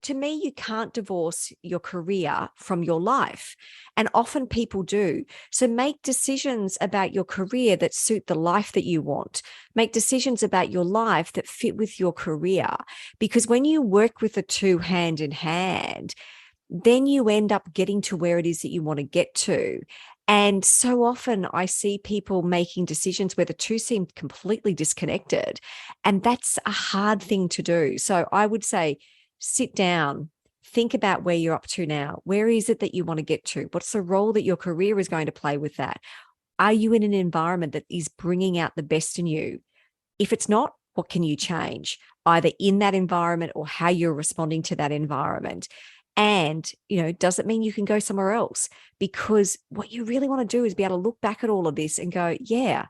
to me, you can't divorce your career from your life. And often people do. So make decisions about your career that suit the life that you want. Make decisions about your life that fit with your career. Because when you work with the two hand in hand, then you end up getting to where it is that you want to get to. And so often I see people making decisions where the two seem completely disconnected. And that's a hard thing to do. So I would say, sit down, think about where you're up to now. Where is it that you want to get to? What's the role that your career is going to play with that? Are you in an environment that is bringing out the best in you? If it's not, what can you change? Either in that environment or how you're responding to that environment. And, does it mean you can go somewhere else? Because what you really want to do is be able to look back at all of this and go, yeah,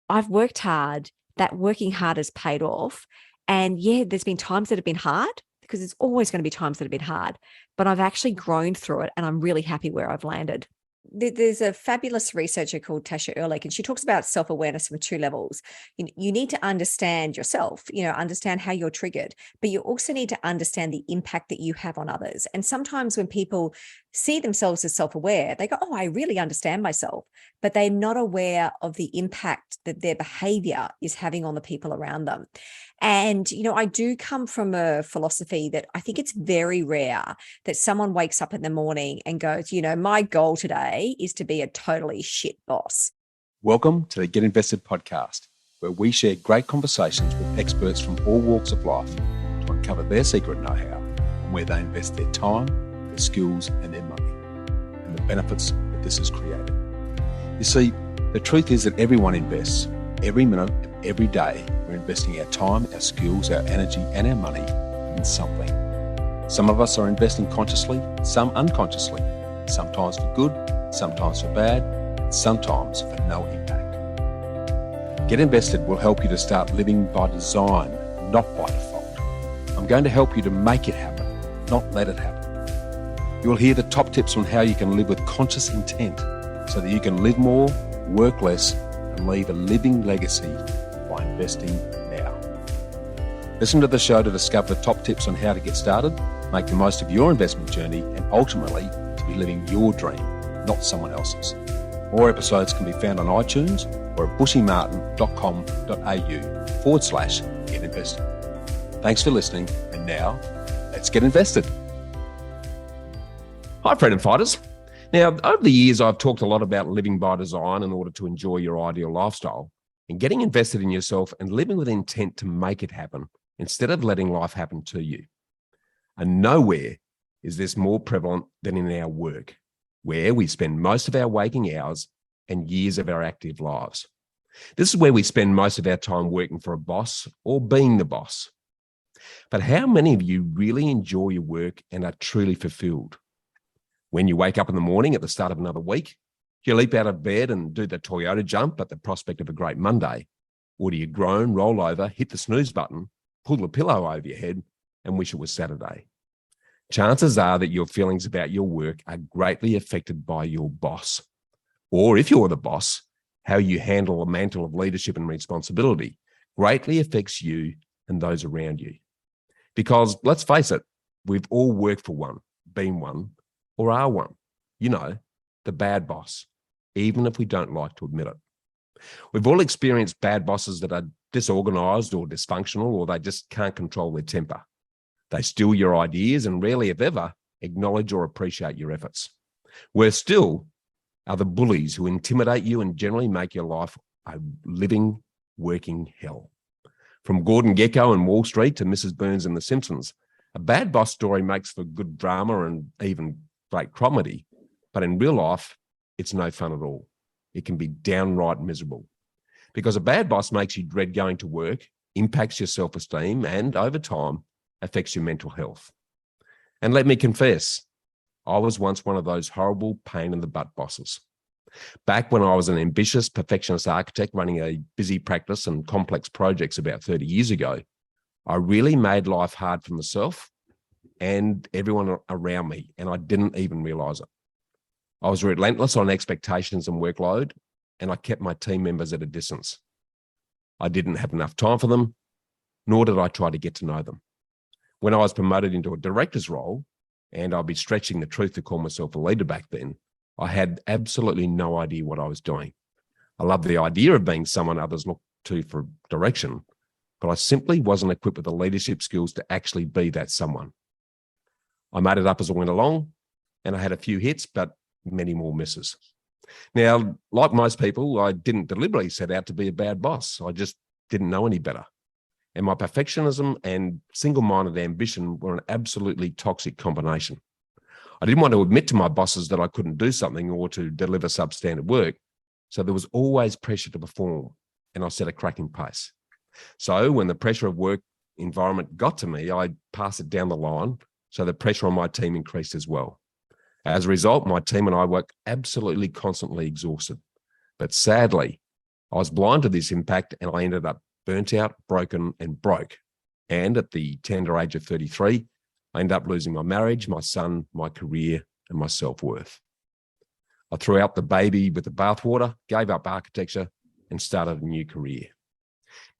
I've worked hard. That working hard has paid off. And yeah, there's been times that have been hard, because there's always going to be times that have been hard, but I've actually grown through it and I'm really happy where I've landed. There's a fabulous researcher called Tasha Ehrlich, and she talks about self-awareness from two levels. You need to understand yourself, understand how you're triggered, but you also need to understand the impact that you have on others. And sometimes when people see themselves as self-aware, they go, oh, I really understand myself, but they're not aware of the impact that their behavior is having on the people around them. And, I do come from a philosophy that I think it's very rare that someone wakes up in the morning and goes, my goal today is to be a totally shit boss. Welcome to the Get Invested podcast, where we share great conversations with experts from all walks of life to uncover their secret know-how and where they invest their time, their skills and their money, and the benefits that this has created. You see, the truth is that everyone invests. Every minute of every day, we're investing our time, our skills, our energy and our money in something. Some of us are investing consciously, some unconsciously, sometimes for good, sometimes for bad, and sometimes for no impact. Get Invested will help you to start living by design, not by default. I'm going to help you to make it happen, not let it happen. You'll hear the top tips on how you can live with conscious intent so that you can live more, work less, and leave a living legacy by investing now. Listen to the show to discover the top tips on how to get started, make the most of your investment journey, and ultimately to be living your dream, not someone else's. More episodes can be found on iTunes or at bushymartin.com.au/get invested. Thanks for listening, and now let's get invested. Hi, freedom fighters. Now, over the years, I've talked a lot about living by design in order to enjoy your ideal lifestyle and getting invested in yourself and living with intent to make it happen instead of letting life happen to you. And nowhere is this more prevalent than in our work, where we spend most of our waking hours and years of our active lives. This is where we spend most of our time working for a boss or being the boss. But how many of you really enjoy your work and are truly fulfilled? When you wake up in the morning at the start of another week, do you leap out of bed and do the Toyota jump at the prospect of a great Monday? Or do you groan, roll over, hit the snooze button, pull the pillow over your head and wish it was Saturday? Chances are that your feelings about your work are greatly affected by your boss. Or if you're the boss, how you handle a mantle of leadership and responsibility greatly affects you and those around you. Because let's face it, we've all worked for one, been one, or are one, the bad boss, even if we don't like to admit it. We've all experienced bad bosses that are disorganized or dysfunctional, or they just can't control their temper. They steal your ideas and rarely, if ever, acknowledge or appreciate your efforts. Worse still are the bullies who intimidate you and generally make your life a living, working hell. From Gordon Gekko and Wall Street to Mrs. Burns and The Simpsons, a bad boss story makes for good drama and even great comedy, but in real life, it's no fun at all. It can be downright miserable because a bad boss makes you dread going to work, impacts your self-esteem, and over time, affects your mental health. And let me confess, I was once one of those horrible pain in the butt bosses. Back when I was an ambitious perfectionist architect running a busy practice and complex projects about 30 years ago, I really made life hard for myself and everyone around me, and I didn't even realize it. I was relentless on expectations and workload, and I kept my team members at a distance. I didn't have enough time for them, nor did I try to get to know them. When I was promoted into a director's role, and I'd be stretching the truth to call myself a leader back then, I had absolutely no idea what I was doing. I loved the idea of being someone others look to for direction, but I simply wasn't equipped with the leadership skills to actually be that someone. I made it up as I went along, and I had a few hits, but many more misses. Now, like most people, I didn't deliberately set out to be a bad boss. I just didn't know any better. And my perfectionism and single-minded ambition were an absolutely toxic combination. I didn't want to admit to my bosses that I couldn't do something or to deliver substandard work, so there was always pressure to perform, and I set a cracking pace. So when the pressure of work environment got to me, I passed it down the line, so the pressure on my team increased as well. As a result, my team and I were absolutely constantly exhausted. But sadly, I was blind to this impact, and I ended up burnt out, broken, and broke. And at the tender age of 33, I ended up losing my marriage, my son, my career, and my self-worth. I threw out the baby with the bathwater, gave up architecture, and started a new career.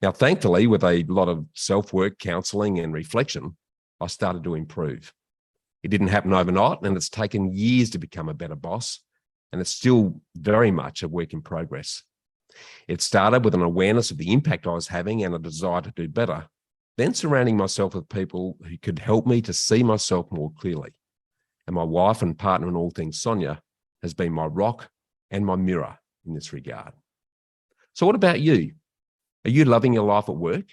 Now, thankfully, with a lot of self-work, counselling, and reflection, I started to improve. It didn't happen overnight, and it's taken years to become a better boss, and it's still very much a work in progress. It started with an awareness of the impact I was having and a desire to do better, then surrounding myself with people who could help me to see myself more clearly. And my wife and partner in all things, Sonia, has been my rock and my mirror in this regard. So what about you? Are you loving your life at work?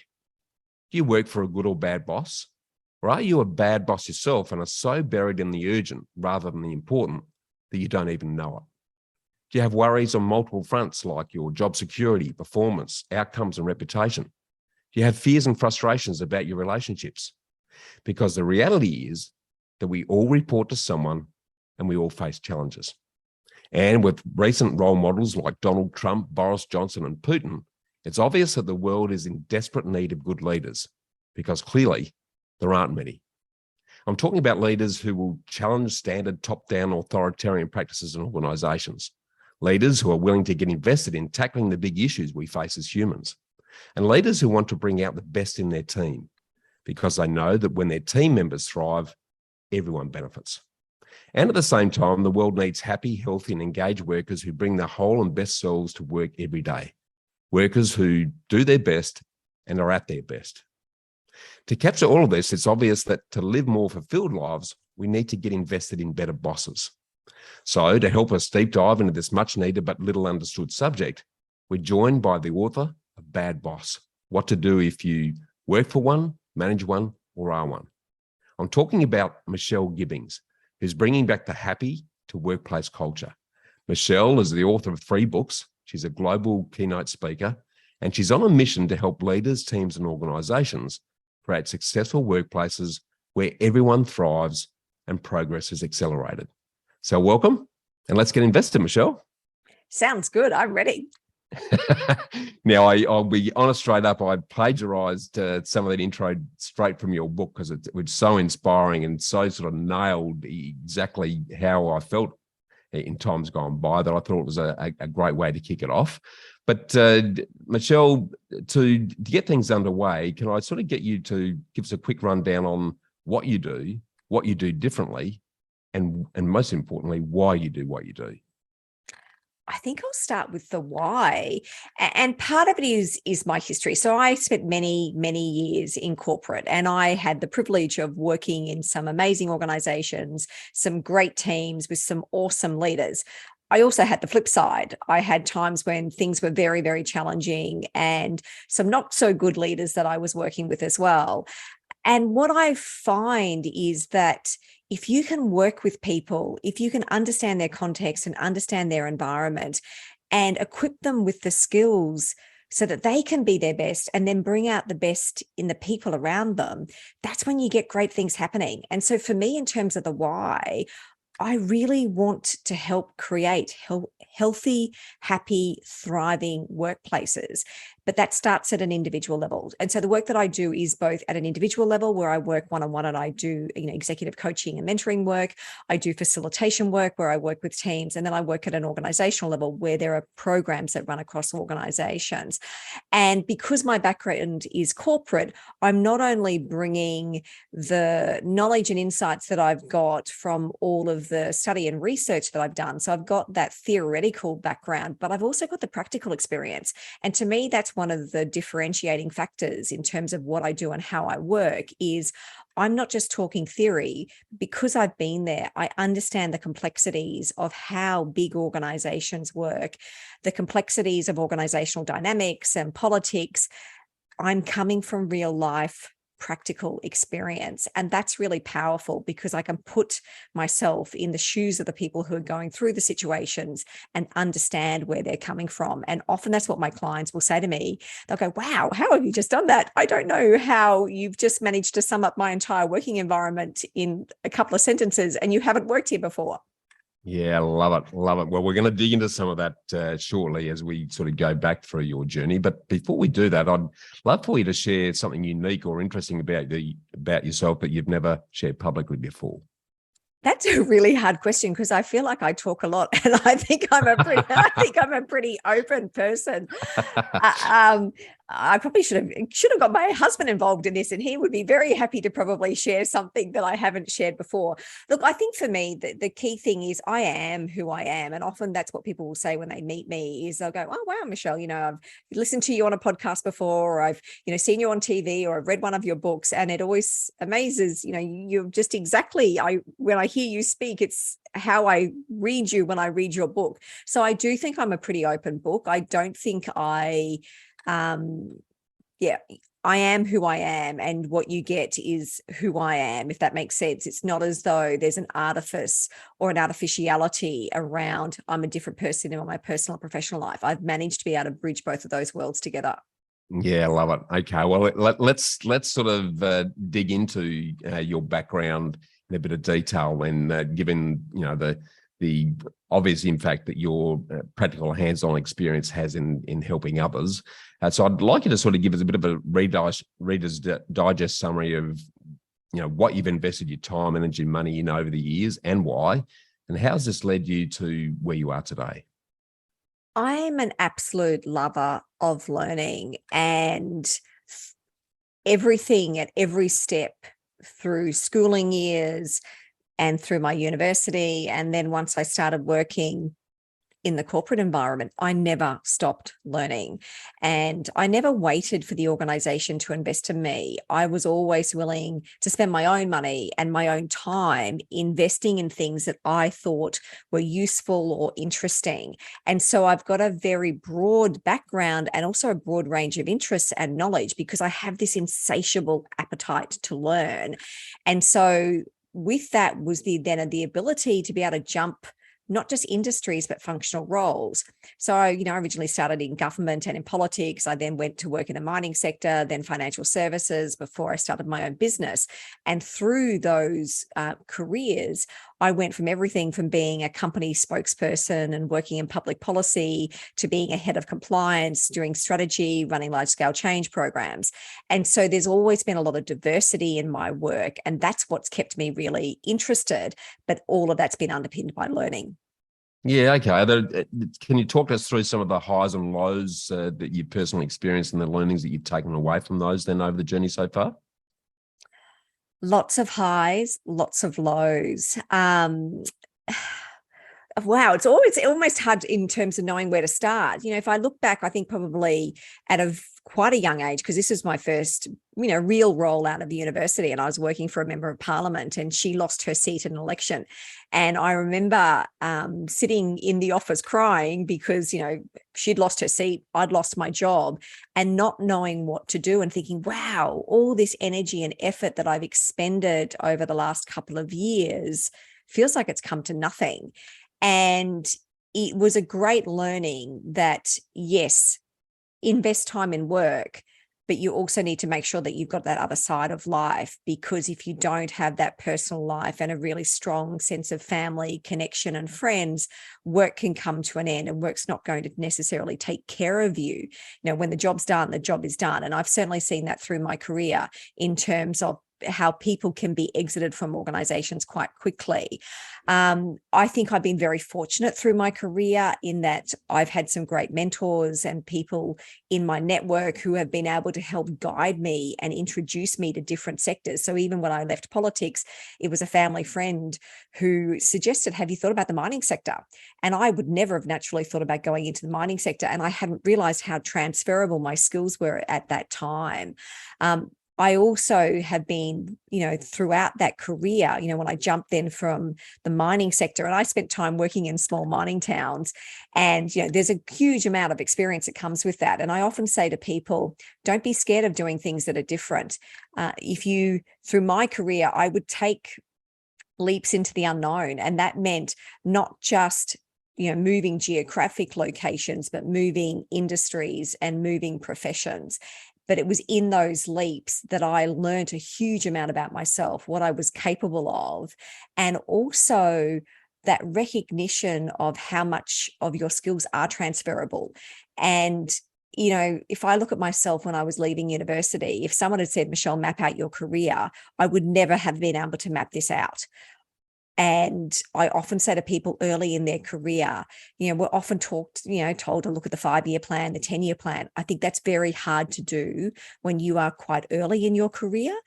Do you work for a good or bad boss? Or are you a bad boss yourself and are so buried in the urgent rather than the important that you don't even know it? Do you have worries on multiple fronts like your job security, performance, outcomes, and reputation? Do you have fears and frustrations about your relationships? Because the reality is that we all report to someone and we all face challenges. And with recent role models like Donald Trump, Boris Johnson, and Putin, it's obvious that the world is in desperate need of good leaders, because clearly there aren't many. I'm talking about leaders who will challenge standard top-down authoritarian practices in organisations, leaders who are willing to get invested in tackling the big issues we face as humans, and leaders who want to bring out the best in their team, because they know that when their team members thrive, everyone benefits. And at the same time, the world needs happy, healthy, and engaged workers who bring their whole and best selves to work every day. Workers who do their best and are at their best. To capture all of this, it's obvious that to live more fulfilled lives, we need to get invested in better bosses. So to help us deep dive into this much needed but little understood subject, we're joined by the author of Bad Boss, What to Do If You Work for One, Manage One, or Are One. I'm talking about Michelle Gibbings, who's bringing back the happy to workplace culture. Michelle is the author of 3 books. She's a global keynote speaker, and she's on a mission to help leaders, teams, and organizations create successful workplaces where everyone thrives and progress is accelerated. So welcome, and let's get invested, Michelle. Sounds good. I'm ready. Now, I'll be honest straight up, I plagiarized some of that intro straight from your book because it was so inspiring and so sort of nailed exactly how I felt in times gone by that I thought it was a great way to kick it off. But Michelle, to get things underway, can I sort of get you to give us a quick rundown on what you do differently, and most importantly, why you do what you do? I think I'll start with the why. And part of it is my history. So I spent many, many years in corporate, and I had the privilege of working in some amazing organizations, some great teams with some awesome leaders. I also had the flip side. I had times when things were very, very challenging and some not so good leaders that I was working with as well. And what I find is that if you can work with people, if you can understand their context and understand their environment and equip them with the skills so that they can be their best and then bring out the best in the people around them, that's when you get great things happening. And so for me, in terms of the why, I really want to help create healthy, happy, thriving workplaces. but that starts at an individual level. And so the work that I do is both at an individual level, where I work one-on-one and I do, executive coaching and mentoring work. I do facilitation work where I work with teams, and then I work at an organizational level where there are programs that run across organizations. And because my background is corporate, I'm not only bringing the knowledge and insights that I've got from all of the study and research that I've done. So I've got that theoretical background, but I've also got the practical experience. And to me, that's one of the differentiating factors in terms of what I do and how I work is I'm not just talking theory. Because I've been there, I understand the complexities of how big organizations work, the complexities of organizational dynamics and politics. I'm coming from real life practical experience. And that's really powerful because I can put myself in the shoes of the people who are going through the situations and understand where they're coming from. And often that's what my clients will say to me. They'll go, wow, how have you just done that? I don't know how you've just managed to sum up my entire working environment in a couple of sentences and you haven't worked here before. Yeah, love it. Love it. Well, we're going to dig into some of that shortly as we sort of go back through your journey. But before we do that, I'd love for you to share something unique or interesting about yourself that you've never shared publicly before. That's a really hard question because I feel like I talk a lot, and I think I'm a pretty open person. I probably should have got my husband involved in this, and he would be very happy to probably share something that I haven't shared before. Look, I think for me, the key thing is I am who I am. And often that's what people will say when they meet me is they'll go, oh, wow, Michelle, I've listened to you on a podcast before, or I've, seen you on TV, or I've read one of your books. And it always amazes, you're just exactly, when I hear you speak, it's how I read you when I read your book. So I do think I'm a pretty open book. I don't think I am who I am, and what you get is who I am, if that makes sense. It's not as though there's an artifice or an artificiality around I'm a different person in my personal and professional life. I've managed to be able to bridge both of those worlds together. Yeah, love it. Okay, well, let's sort of dig into your background in a bit of detail when given, the obvious impact that your practical hands-on experience has in helping others. So I'd like you to sort of give us a bit of a Reader's Digest summary of, what you've invested your time, energy, and money in over the years and why, and how's this led you to where you are today? I'm an absolute lover of learning, and everything at every step through schooling years and through my university. And then once I started working in the corporate environment, I never stopped learning, and I never waited for the organization to invest in me. I was always willing to spend my own money and my own time investing in things that I thought were useful or interesting. And so I've got a very broad background and also a broad range of interests and knowledge because I have this insatiable appetite to learn. And so with that was the ability to be able to jump not just industries, but functional roles. So, I originally started in government and in politics. I then went to work in the mining sector, then financial services before I started my own business. And through those careers, I went from everything from being a company spokesperson and working in public policy to being a head of compliance, doing strategy, running large-scale change programs. And so there's always been a lot of diversity in my work, and that's what's kept me really interested. But all of that's been underpinned by learning. Yeah, okay. Can you talk us through some of the highs and lows that you've personally experienced and the learnings that you've taken away from those then over the journey so far? Lots of highs, lots of lows. Wow, it's almost hard in terms of knowing where to start. If I look back, I think probably at quite a young age, because this was my first, real role out of the university, and I was working for a member of parliament, and she lost her seat in an election. And I remember sitting in the office crying because, she'd lost her seat, I'd lost my job, and not knowing what to do and thinking, wow, all this energy and effort that I've expended over the last couple of years feels like it's come to nothing. And it was a great learning that, yes, invest time in work, but you also need to make sure that you've got that other side of life, because if you don't have that personal life and a really strong sense of family connection and friends, work can come to an end, and work's not going to necessarily take care of you. When the job's done, the job is done. And I've certainly seen that through my career in terms of how people can be exited from organizations quite quickly. I think I've been very fortunate through my career in that I've had some great mentors and people in my network who have been able to help guide me and introduce me to different sectors. So even when I left politics, it was a family friend who suggested, have you thought about the mining sector? And I would never have naturally thought about going into the mining sector. And I hadn't realized how transferable my skills were at that time. I also have been, throughout that career, when I jumped then from the mining sector, and I spent time working in small mining towns, and, there's a huge amount of experience that comes with that. And I often say to people, don't be scared of doing things that are different. Through my career, I would take leaps into the unknown. And that meant not just moving geographic locations, but moving industries and moving professions. But it was in those leaps that I learned a huge amount about myself, what I was capable of, and also that recognition of how much of your skills are transferable. And, if I look at myself when I was leaving university, if someone had said, Michelle, map out your career, I would never have been able to map this out. And I often say to people early in their career, we're often told to look at the 5-year plan, the 10-year plan. I think that's very hard to do when you are quite early in your career,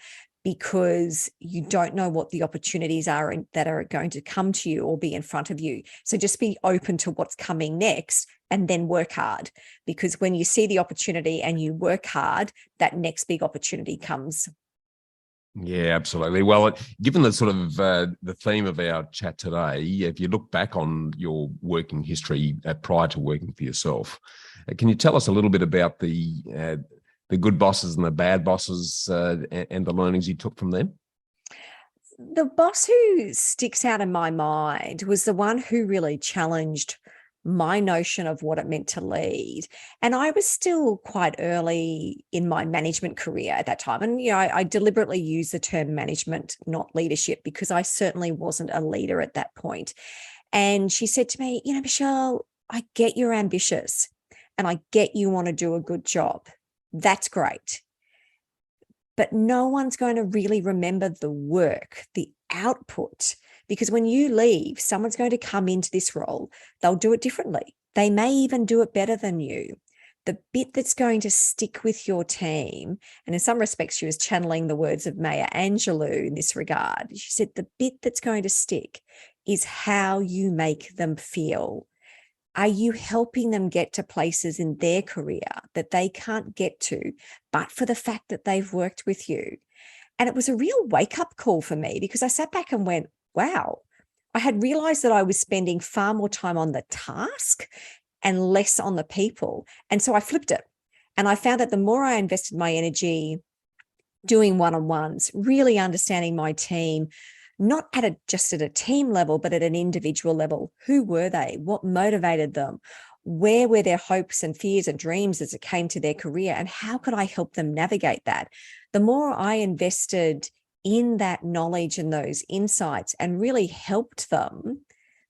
because you don't know what the opportunities are that are going to come to you or be in front of you. So just be open to what's coming next and then work hard, because when you see the opportunity and you work hard, that next big opportunity comes. Yeah, absolutely. Well, given the sort of the theme of our chat today, if you look back on your working history prior to working for yourself, can you tell us a little bit about the good bosses and the bad bosses and the learnings you took from them? The boss who sticks out in my mind was the one who really challenged my notion of what it meant to lead. And I was still quite early in my management career at that time. And, I deliberately use the term management, not leadership, because I certainly wasn't a leader at that point. And she said to me, Michelle, I get you're ambitious and I get you want to do a good job. That's great. But no one's going to really remember the work, the output, because when you leave, someone's going to come into this role. They'll do it differently. They may even do it better than you. The bit that's going to stick with your team, and in some respects, she was channeling the words of Maya Angelou in this regard. She said, the bit that's going to stick is how you make them feel. Are you helping them get to places in their career that they can't get to, but for the fact that they've worked with you? And it was a real wake-up call for me, because I sat back and went, wow, I had realized that I was spending far more time on the task and less on the people. And so I flipped it. And I found that the more I invested my energy doing one-on-ones, really understanding my team, not just at a team level, but at an individual level. Who were they? What motivated them? Where were their hopes and fears and dreams as it came to their career? And how could I help them navigate that? The more I invested in that knowledge and those insights and really helped them,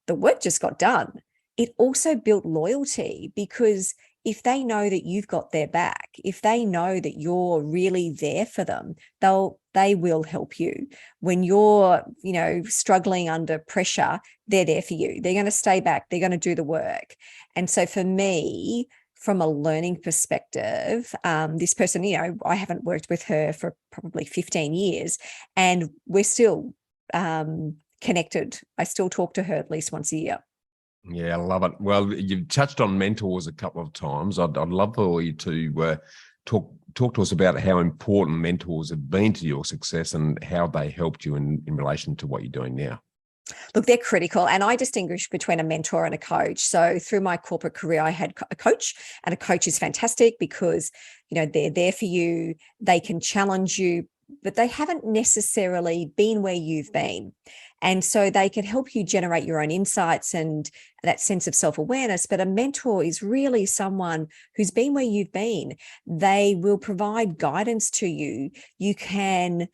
the work just got done. It also built loyalty, because if they know that you've got their back, if they know that you're really there for them, they will help you. When you're, struggling under pressure, they're there for you. They're going to stay back. They're going to do the work. And so for me, from a learning perspective, this person, I haven't worked with her for probably 15 years, and we're still connected. I still talk to her at least once a year. Yeah, I love it. Well, you've touched on mentors a couple of times. I'd love for you to talk to us about how important mentors have been to your success and how they helped you in relation to what you're doing now. Look, they're critical. And I distinguish between a mentor and a coach. So through my corporate career, I had a coach, and a coach is fantastic because, they're there for you. They can challenge you but they haven't necessarily been where you've been. And so they can help you generate your own insights and that sense of self-awareness. But a mentor is really someone who's been where you've been. They will provide guidance to you. You can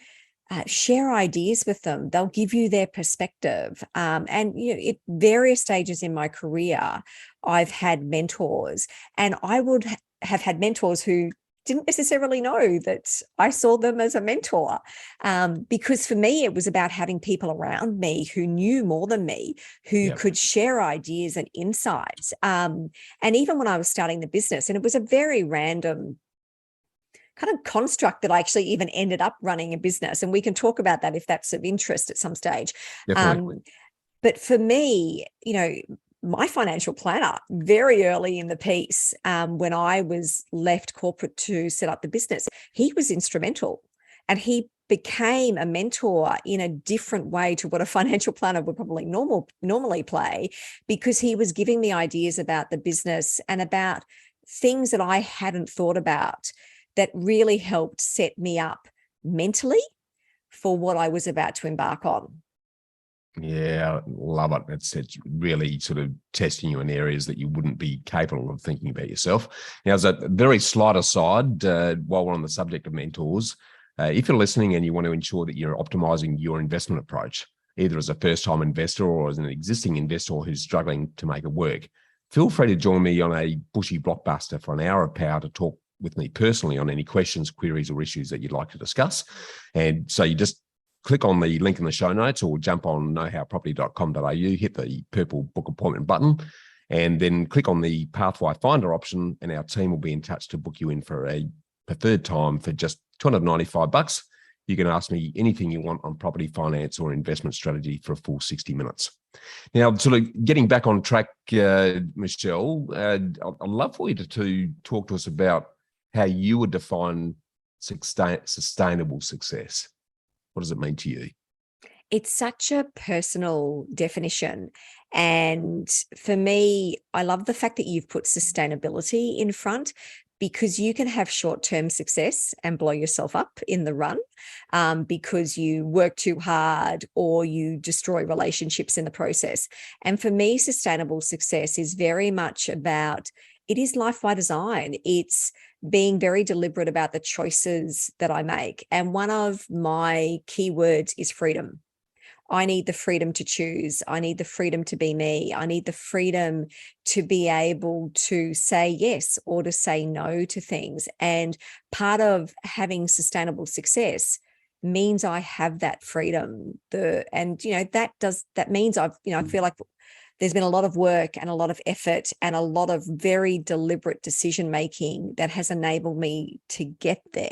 share ideas with them. They'll give you their perspective. And at various stages in my career, I've had mentors, and I would have had mentors who didn't necessarily know that I saw them as a mentor, because for me, it was about having people around me who knew more than me, who could share ideas and insights. And even when I was starting the business, and it was a very random kind of construct that I actually even ended up running a business. And we can talk about that if that's of interest at some stage. But for me, my financial planner, very early in the piece, when I was left corporate to set up the business, he was instrumental, and he became a mentor in a different way to what a financial planner would probably normally play, because he was giving me ideas about the business and about things that I hadn't thought about that really helped set me up mentally for what I was about to embark on. Yeah, love it. It's really sort of testing you in areas that you wouldn't be capable of thinking about yourself. Now, as a very slight aside, while we're on the subject of mentors, if you're listening and you want to ensure that you're optimizing your investment approach, either as a first-time investor or as an existing investor who's struggling to make it work, feel free to join me on a bushy blockbuster for an hour of power to talk with me personally on any questions, queries, or issues that you'd like to discuss. And so you just click on the link in the show notes or jump on knowhowproperty.com.au, hit the purple book appointment button, and then click on the Pathway Finder option, and our team will be in touch to book you in for a preferred time for just $295. You can ask me anything you want on property finance or investment strategy for a full 60 minutes. Now, sort of getting back on track, Michelle, I'd love for you to talk to us about how you would define sustainable success. What does it mean to you? It's such a personal definition. And for me, I love the fact that you've put sustainability in front, because you can have short-term success and blow yourself up in the run, because you work too hard or you destroy relationships in the process. And for me, sustainable success is very much about, it is life by design. It's being very deliberate about the choices that I make. And one of my keywords is freedom. I need the freedom to choose. I need the freedom to be me. I need the freedom to be able to say yes or to say no to things. And part of having sustainable success means I have that freedom. That means I feel like there's been a lot of work and a lot of effort and a lot of very deliberate decision making that has enabled me to get there.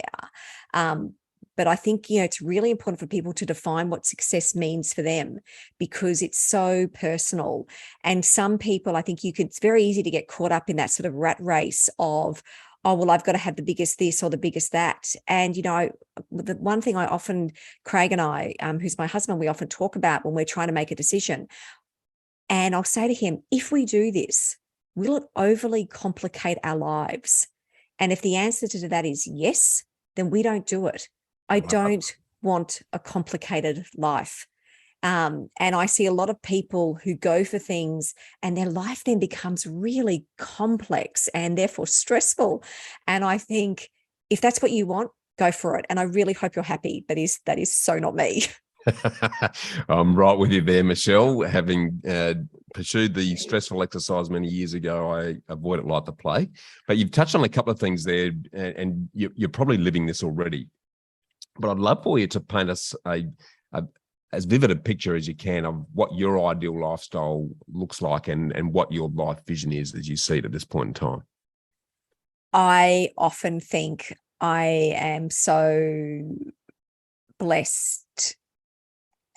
But I think, it's really important for people to define what success means for them, because it's so personal. And some people, I think it's very easy to get caught up in that sort of rat race of, oh, well, I've got to have the biggest this or the biggest that. And, the one thing I often, Craig and I, who's my husband, we often talk about when we're trying to make a decision. And I'll say to him, if we do this, will it overly complicate our lives? And if the answer to that is yes, then we don't do it. I don't want a complicated life. And I see a lot of people who go for things and their life then becomes really complex and therefore stressful. And I think if that's what you want, go for it. And I really hope you're happy. That is so not me. I'm right with you there, Michelle. Having pursued the stressful exercise many years ago, I avoid it like the plague. But you've touched on a couple of things there, and you're probably living this already. But I'd love for you to paint us as vivid a picture as you can of what your ideal lifestyle looks like and what your life vision is as you see it at this point in time. I often think I am so blessed.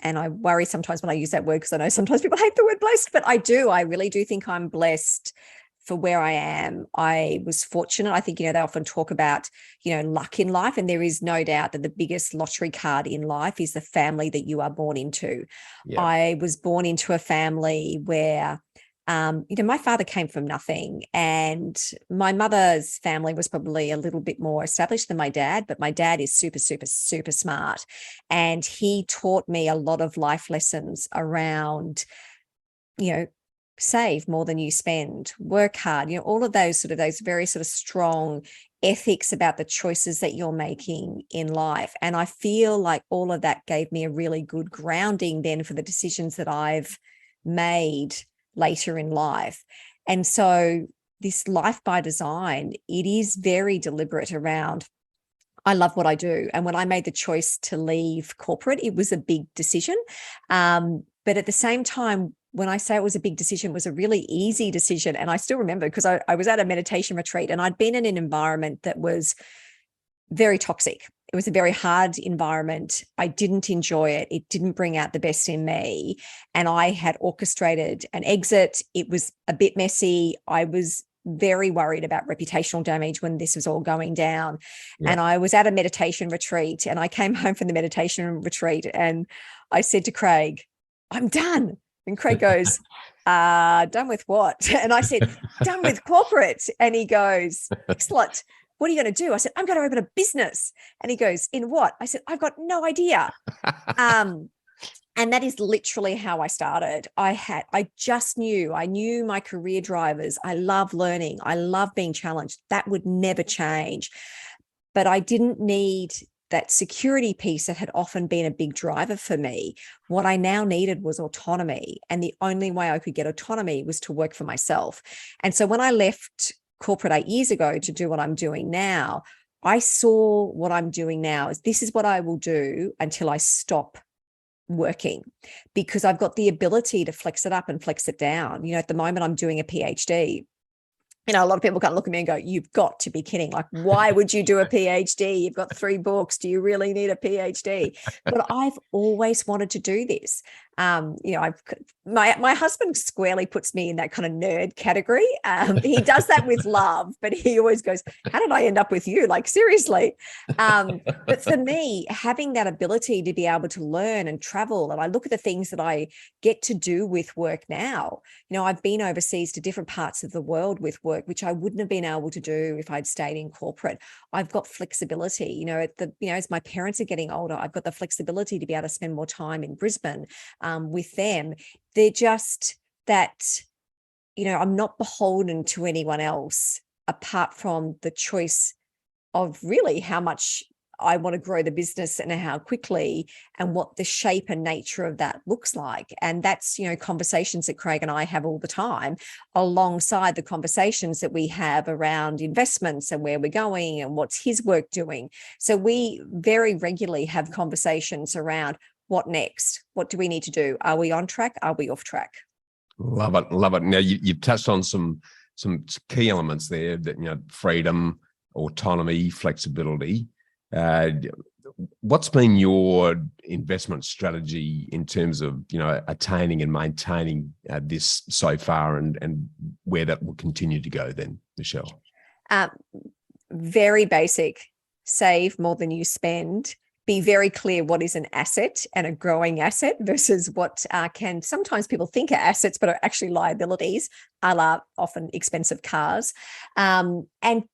And I worry sometimes when I use that word, because I know sometimes people hate the word blessed, but I do. I really do think I'm blessed for where I am. I was fortunate. I think, they often talk about, luck in life. And there is no doubt that the biggest lottery card in life is the family that you are born into. Yeah. I was born into a family where My father came from nothing, and my mother's family was probably a little bit more established than my dad, but my dad is super, super, super smart. And he taught me a lot of life lessons around, save more than you spend, work hard, all of those very sort of strong ethics about the choices that you're making in life. And I feel like all of that gave me a really good grounding then for the decisions that I've made later in life. And so this life by design, it is very deliberate around, I love what I do. And when I made the choice to leave corporate, it was a big decision. But at the same time, when I say it was a big decision, it was a really easy decision. And I still remember because I was at a meditation retreat and I'd been in an environment that was very toxic. It was a very hard environment. I didn't enjoy it. It didn't bring out the best in me. And I had orchestrated an exit. It was a bit messy. I was very worried about reputational damage when this was all going down. Yeah. And I was at a meditation retreat and I came home from the meditation retreat and I said to Craig, I'm done. And Craig goes, done with what? And I said, done with corporate. And he goes, excellent. What are you going to do? I said, I'm going to open a business. And he goes, in what? I said, I've got no idea. And that is literally how I started. I knew my career drivers. I love learning. I love being challenged. That would never change. But I didn't need that security piece that had often been a big driver for me. What I now needed was autonomy. And the only way I could get autonomy was to work for myself. And so when I left corporate 8 years ago to do what I'm doing now, I saw what I'm doing now as this is what I will do until I stop working, because I've got the ability to flex it up and flex it down. At the moment I'm doing a PhD. A lot of people kind of look at me and go, you've got to be kidding. Like, why would you do a PhD? You've got 3 books. Do you really need a PhD? But I've always wanted to do this. My husband squarely puts me in that kind of nerd category. He does that with love, but he always goes, how did I end up with you? Like, seriously. But for me, having that ability to be able to learn and travel, and I look at the things that I get to do with work now. I've been overseas to different parts of the world with work, which I wouldn't have been able to do if I'd stayed in corporate. I've got flexibility, as my parents are getting older, I've got the flexibility to be able to spend more time in Brisbane with them. They're just that, I'm not beholden to anyone else apart from the choice of really how much I want to grow the business and how quickly and what the shape and nature of that looks like. And that's, conversations that Craig and I have all the time alongside the conversations that we have around investments and where we're going and what's his work doing. So we very regularly have conversations around what next? What do we need to do? Are we on track? Are we off track? Love it. Love it. Now you've touched on some key elements there that, freedom, autonomy, flexibility. What's been your investment strategy in terms of, attaining and maintaining this so far and where that will continue to go then, Michelle? Very basic. Save more than you spend. Be very clear what is an asset and a growing asset versus what can sometimes people think are assets but are actually liabilities, a la often expensive cars. And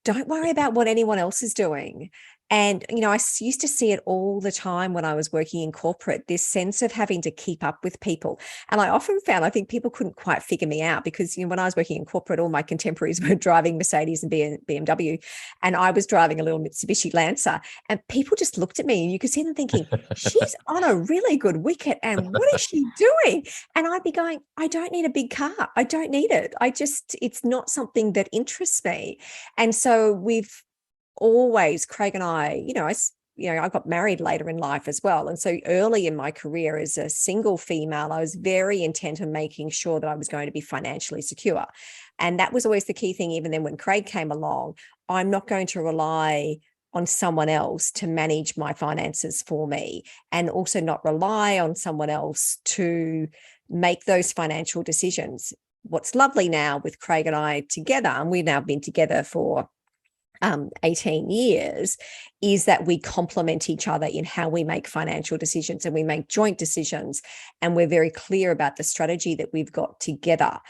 don't worry about what anyone else is doing. And, I used to see it all the time when I was working in corporate, this sense of having to keep up with people. And I often found, I think people couldn't quite figure me out because, when I was working in corporate, all my contemporaries were driving Mercedes and BMW, and I was driving a little Mitsubishi Lancer. And people just looked at me and you could see them thinking, she's on a really good wicket. And what is she doing? And I'd be going, I don't need a big car. I don't need it. It's not something that interests me. And so we've always, Craig and I got married later in life as well. And so early in my career as a single female, I was very intent on making sure that I was going to be financially secure. And that was always the key thing. Even then when Craig came along, I'm not going to rely on someone else to manage my finances for me, and also not rely on someone else to make those financial decisions. What's lovely now with Craig and I together, and we've now been together for 18 years, is that we complement each other in how we make financial decisions, and we make joint decisions, and we're very clear about the strategy that we've got together.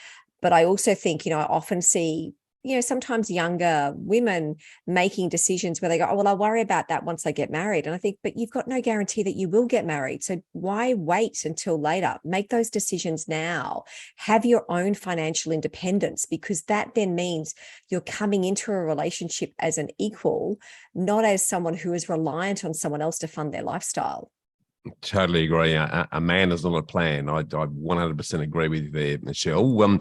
But I also think, I often see, sometimes younger women making decisions where they go, oh, well, I'll worry about that once I get married. And I think, but you've got no guarantee that you will get married. So why wait until later? Make those decisions now. Have your own financial independence, because that then means you're coming into a relationship as an equal, not as someone who is reliant on someone else to fund their lifestyle. Totally agree. A man is not a plan. I 100% agree with you there, Michelle.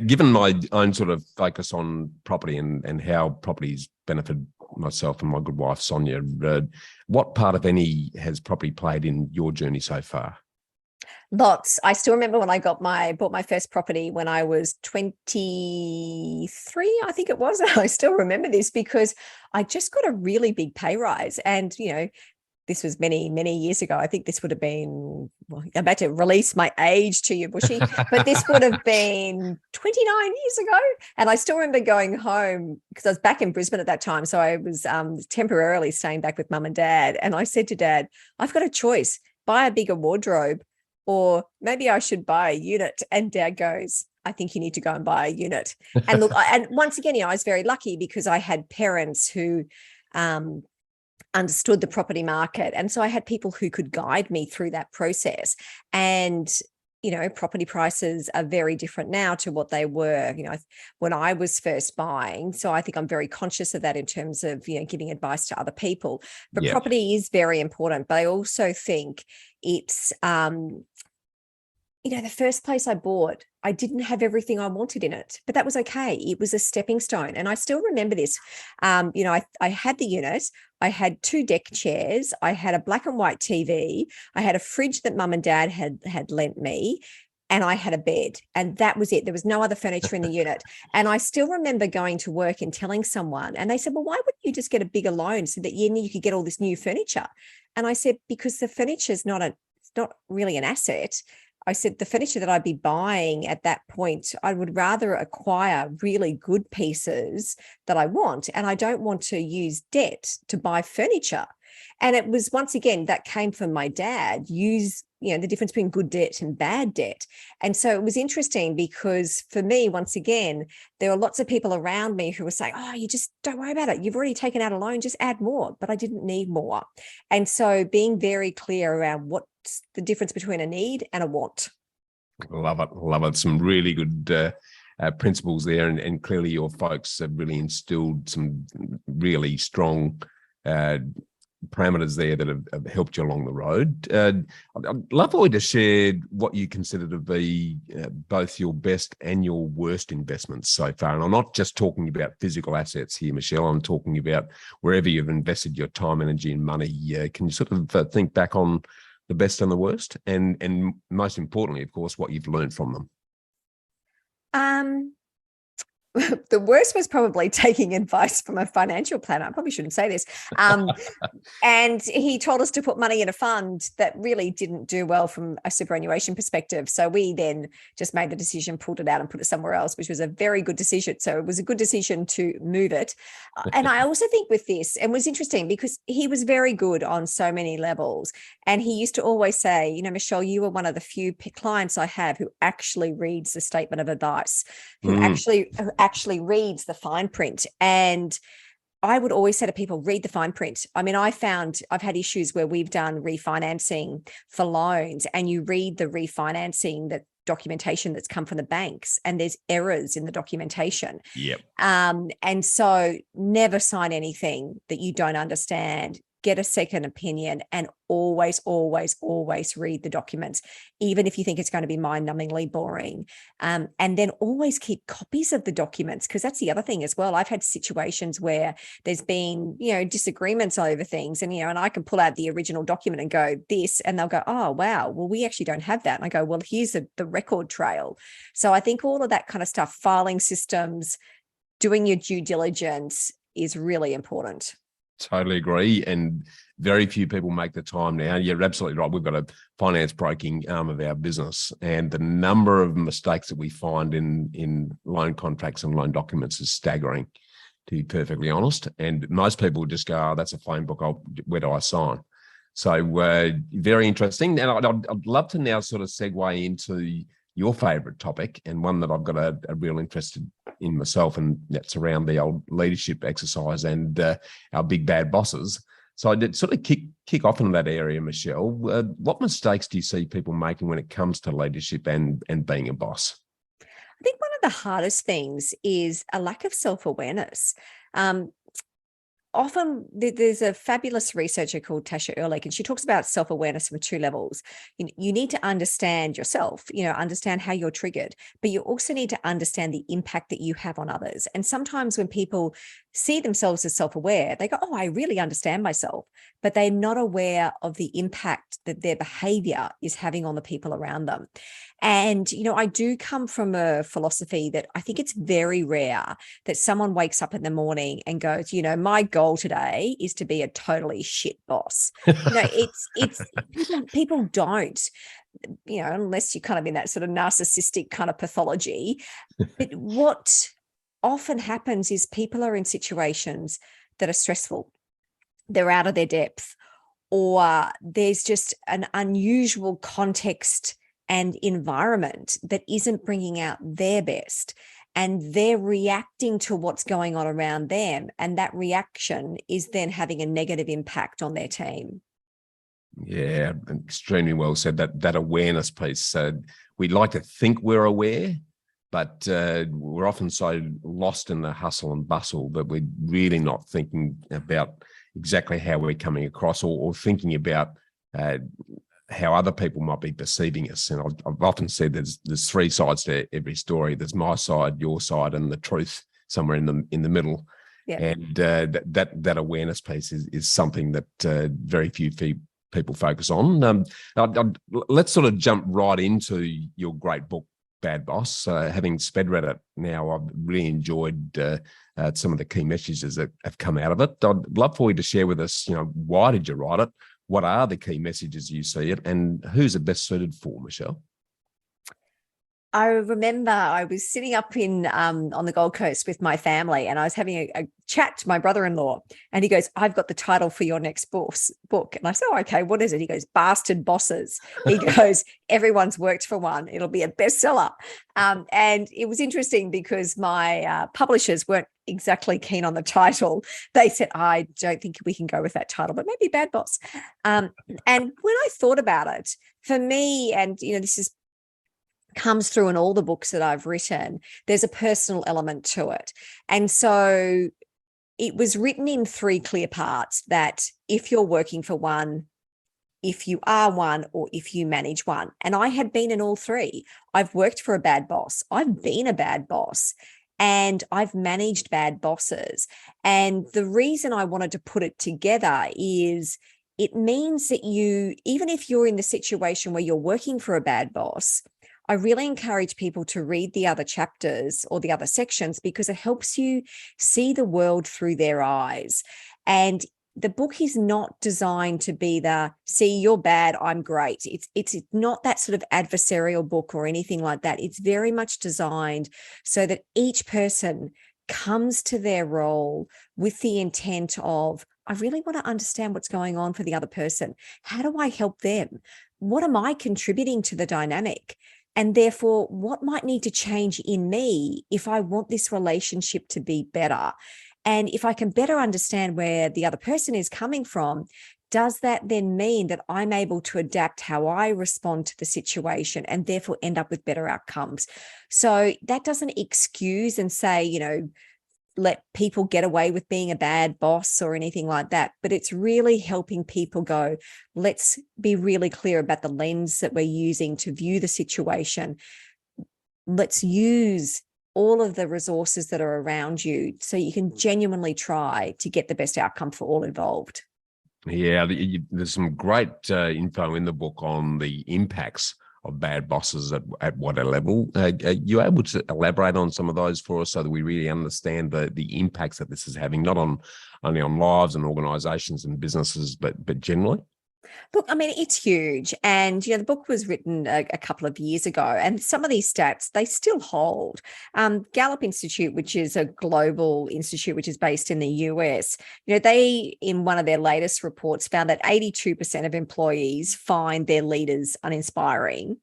Given my own sort of focus on property and how properties benefit myself and my good wife, Sonia, what part, of any, has property played in your journey so far? Lots. I still remember when I bought my first property when I was 23, I think it was. I still remember this because I just got a really big pay rise. And, this was many, many years ago. I think this would have been, well, I'm about to release my age to you, Bushy, but this would have been 29 years ago. And I still remember going home because I was back in Brisbane at that time. So I was temporarily staying back with mum and dad. And I said to dad, I've got a choice, buy a bigger wardrobe, or maybe I should buy a unit. And dad goes, I think you need to go and buy a unit. And look, and once again, I was very lucky because I had parents who understood the property market. And so I had people who could guide me through that process. And, property prices are very different now to what they were, when I was first buying. So I think I'm very conscious of that in terms of, giving advice to other people. But property is very important. But I also think it's, the first place I bought, I didn't have everything I wanted in it, but that was okay. It was a stepping stone. And I still remember this. I had the unit, I had 2 deck chairs, I had a black and white TV, I had a fridge that mum and dad had lent me, and I had a bed. And that was it. There was no other furniture in the unit. And I still remember going to work and telling someone, and they said, well, why wouldn't you just get a bigger loan so that you could get all this new furniture? And I said, because the furniture is not really an asset. I said the furniture that I'd be buying at that point, I would rather acquire really good pieces that I want. And I don't want to use debt to buy furniture. And it was, once again, that came from my dad, the difference between good debt and bad debt. And so it was interesting because for me, once again, there were lots of people around me who were saying, oh, you just don't worry about it. You've already taken out a loan, just add more. But I didn't need more. And so being very clear around what's the difference between a need and a want. Love it. Love it. Some really good principles there. And clearly your folks have really instilled some really strong parameters there that have helped you along the road. I'd love for you to share what you consider to be both your best and your worst investments so far. And I'm not just talking about physical assets here, Michelle. I'm talking about wherever you've invested your time, energy, and money. Can you sort of think back on the best and the worst? And most importantly, of course, what you've learned from them? The worst was probably taking advice from a financial planner. I probably shouldn't say this. And he told us to put money in a fund that really didn't do well from a superannuation perspective. So we then just made the decision, pulled it out and put it somewhere else, which was a very good decision. So it was a good decision to move it. And I also think with this, and it was interesting because he was very good on so many levels. And he used to always say, Michelle, you are one of the few clients I have who actually reads the statement of advice, who actually reads the fine print. And I would always say to people, read the fine print. I mean, I've had issues where we've done refinancing for loans and you read the refinancing, that documentation that's come from the banks, and there's errors in the documentation. Yep. And so never sign anything that you don't understand. Get a second opinion, and always, always, always read the documents, even if you think it's going to be mind-numbingly boring. And then always keep copies of the documents, because that's the other thing as well. I've had situations where there's been, disagreements over things, and I can pull out the original document and go this, and they'll go, oh, wow, well, we actually don't have that. And I go, well, here's the record trail. So I think all of that kind of stuff, filing systems, doing your due diligence is really important. Totally agree. And very few people make the time now. You're absolutely right. We've got a finance broking arm of our business, and the number of mistakes that we find in loan contracts and loan documents is staggering, to be perfectly honest. And most people just go, oh, that's a phone book. Where do I sign? So very interesting. And I'd love to now sort of segue into your favourite topic, and one that I've got a real interest in myself, and that's around the old leadership exercise and our big bad bosses. So I did sort of kick off in that area, Michelle. What mistakes do you see people making when it comes to leadership and being a boss? I think one of the hardest things is a lack of self-awareness. Often there's a fabulous researcher called Tasha Ehrlich, and she talks about self-awareness from two levels. You need to understand yourself, understand how you're triggered, but you also need to understand the impact that you have on others. And sometimes when people see themselves as self-aware, they go, oh, I really understand myself, but they're not aware of the impact that their behavior is having on the people around them. And, I do come from a philosophy that I think it's very rare that someone wakes up in the morning and goes, my goal today is to be a totally shit boss. It's people don't, unless you're kind of in that sort of narcissistic kind of pathology. But what often happens is people are in situations that are stressful. They're out of their depth, or there's just an unusual context and environment that isn't bringing out their best, and they're reacting to what's going on around them. And that reaction is then having a negative impact on their team. Yeah, extremely well said. That awareness piece. We like to think we're aware, but we're often so lost in the hustle and bustle that we're really not thinking about exactly how we're coming across, or thinking about how other people might be perceiving us. And I've often said there's three sides to every story. There's my side, your side, and the truth somewhere in the middle. Yeah. And that awareness piece is something that very few people focus on. Let's sort of jump right into your great book, Bad Boss. Having sped read it now, I've really enjoyed some of the key messages that have come out of it. I'd love for you to share with us, why did you write it? What are the key messages you see it, and who's it best suited for, Michelle? I remember I was sitting up on the Gold Coast with my family, and I was having a chat to my brother-in-law, and he goes, I've got the title for your next book. And I said, oh, okay, what is it? He goes, Bastard Bosses. He goes, everyone's worked for one. It'll be a bestseller. And it was interesting because my publishers weren't exactly keen on the title. They said, I don't think we can go with that title, but maybe Bad Boss. And when I thought about it, for me, and this is comes through in all the books that I've written, there's a personal element to it. And so it was written in three clear parts: that if you're working for one, if you are one, or if you manage one. And I had been in all three. I've worked for a bad boss. I've been a bad boss. And I've managed bad bosses. And the reason I wanted to put it together is it means that even if you're in the situation where you're working for a bad boss, I really encourage people to read the other chapters or the other sections, because it helps you see the world through their eyes. And the book is not designed to be see, you're bad, I'm great. It's not that sort of adversarial book or anything like that. It's very much designed so that each person comes to their role with the intent of, I really want to understand what's going on for the other person. How do I help them? What am I contributing to the dynamic? And therefore, what might need to change in me if I want this relationship to be better? And if I can better understand where the other person is coming from, does that then mean that I'm able to adapt how I respond to the situation and therefore end up with better outcomes? So that doesn't excuse and say, let people get away with being a bad boss or anything like that. But it's really helping people go, let's be really clear about the lens that we're using to view the situation. Let's use all of the resources that are around you so you can genuinely try to get the best outcome for all involved. Yeah, there's some great info in the book on the impacts of bad bosses at whatever level. Are you able to elaborate on some of those for us so that we really understand the impacts that this is having, not only on lives and organisations and businesses, but generally? Look, I mean, it's huge. And, the book was written a couple of years ago, and some of these stats, they still hold. Gallup Institute, which is a global institute, which is based in the US, they, in one of their latest reports, found that 82% of employees find their leaders uninspiring.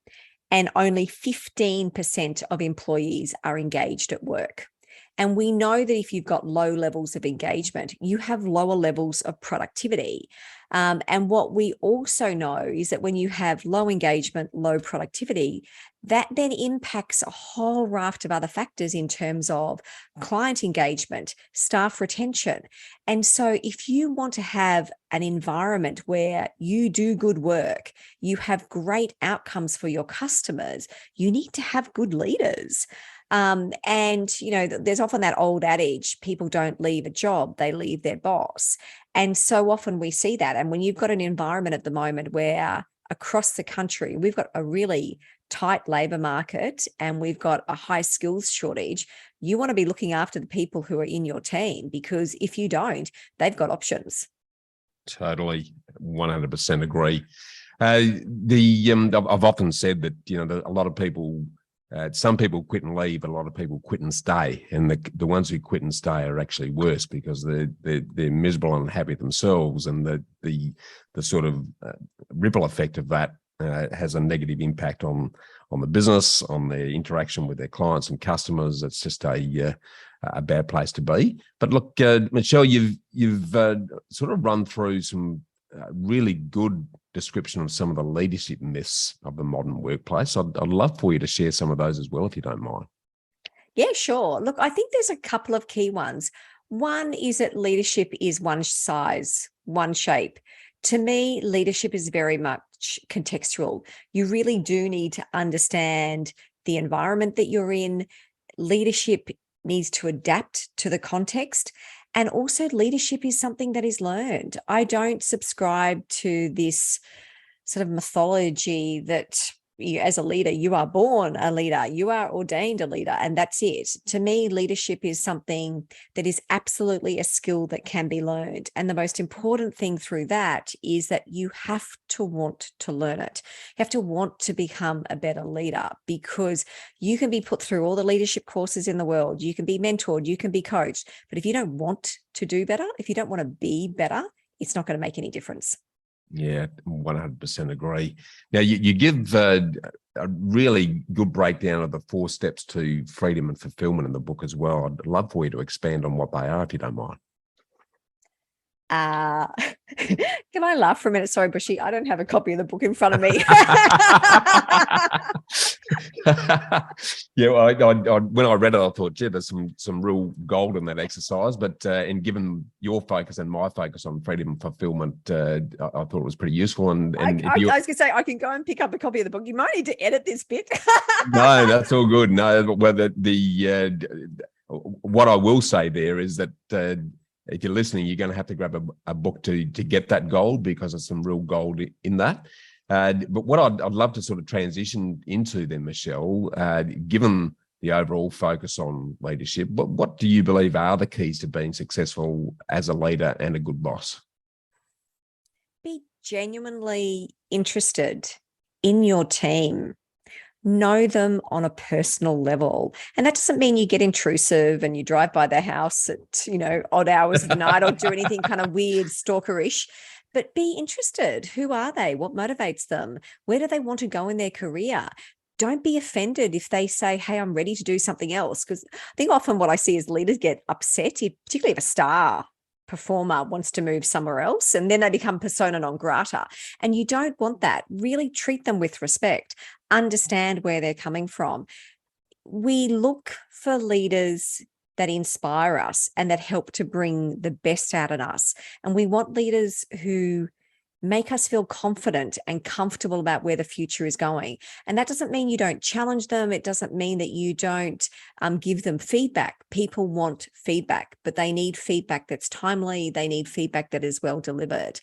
and only 15% of employees are engaged at work. And we know that if you've got low levels of engagement, you have lower levels of productivity. And what we also know is that when you have low engagement, low productivity, that then impacts a whole raft of other factors in terms of client engagement, staff retention. And so if you want to have an environment where you do good work, you have great outcomes for your customers, you need to have good leaders. And, there's often that old adage, people don't leave a job, they leave their boss. And so often we see that. And when you've got an environment at the moment where across the country, we've got a really tight labor market and we've got a high skills shortage, you want to be looking after the people who are in your team, because if you don't, they've got options. Totally, 100% agree. I've often said that, a lot of people, some people quit and leave, but a lot of people quit and stay. And the ones who quit and stay are actually worse because they're miserable and unhappy themselves. And the sort of ripple effect of that has a negative impact on the business, on their interaction with their clients and customers. It's just a bad place to be. But look, Michelle, you've sort of run through some really good description of some of the leadership myths of the modern workplace. I'd love for you to share some of those as well, if you don't mind. Yeah, sure. Look, I think there's a couple of key ones. One is that leadership is one size, one shape. To me, leadership is very much contextual. You really do need to understand the environment that you're in. Leadership needs to adapt to the context. And also leadership is something that is learned. I don't subscribe to this sort of mythology that as a leader, you are born a leader, you are ordained a leader, and that's it. To me, leadership is something that is absolutely a skill that can be learned. And the most important thing through that is that you have to want to learn it. You have to want to become a better leader, because you can be put through all the leadership courses in the world. You can be mentored, you can be coached. But if you don't want to do better, if you don't want to be better, it's not going to make any difference. Yeah, 100% agree. Now, you give a really good breakdown of the 4 steps to freedom and fulfillment in the book as well. I'd love for you to expand on what they are, if you don't mind. Can I laugh for a minute? Sorry, Bushy, I don't have a copy of the book in front of me. Yeah, well, when I read it, I thought, gee, there's some real gold in that exercise. But and given your focus and my focus on freedom and fulfillment, I thought it was pretty useful. And I was going to say, I can go and pick up a copy of the book. You might need to edit this bit. No, that's all good. No, well, what I will say there is that if you're listening, you're going to have to grab a book to get that gold, because there's some real gold in that. But what I'd love to sort of transition into then, Michelle, given the overall focus on leadership, what do you believe are the keys to being successful as a leader and a good boss? Be genuinely interested in your team. Know them on a personal level. And that doesn't mean you get intrusive and you drive by their house at, odd hours of the night or do anything kind of weird, stalkerish. But be interested. Who are they? What motivates them? Where do they want to go in their career? Don't be offended if they say, hey, I'm ready to do something else. Because I think often what I see is leaders get upset, particularly if a star performer wants to move somewhere else, and then they become persona non grata. And you don't want that. Really treat them with respect. Understand where they're coming from. We look for leaders that inspire us and that help to bring the best out of us. And we want leaders who make us feel confident and comfortable about where the future is going. And that doesn't mean you don't challenge them. It doesn't mean that you don't give them feedback. People want feedback, but they need feedback that's timely. They need feedback that is well delivered.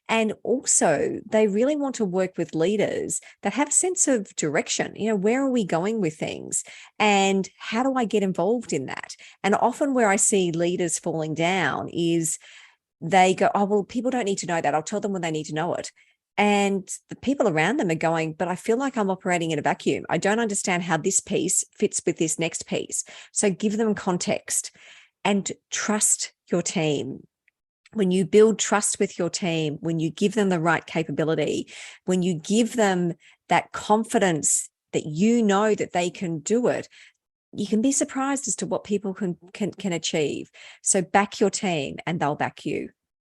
And also, they really want to work with leaders that have a sense of direction. Where are we going with things? And how do I get involved in that? And often where I see leaders falling down is they go, oh, well, people don't need to know that. I'll tell them when they need to know it. And the people around them are going, but I feel like I'm operating in a vacuum. I don't understand how this piece fits with this next piece. So give them context and trust your team. When you build trust with your team, when you give them the right capability, when you give them that confidence that you know that they can do it, you can be surprised as to what people can achieve. So back your team and they'll back you.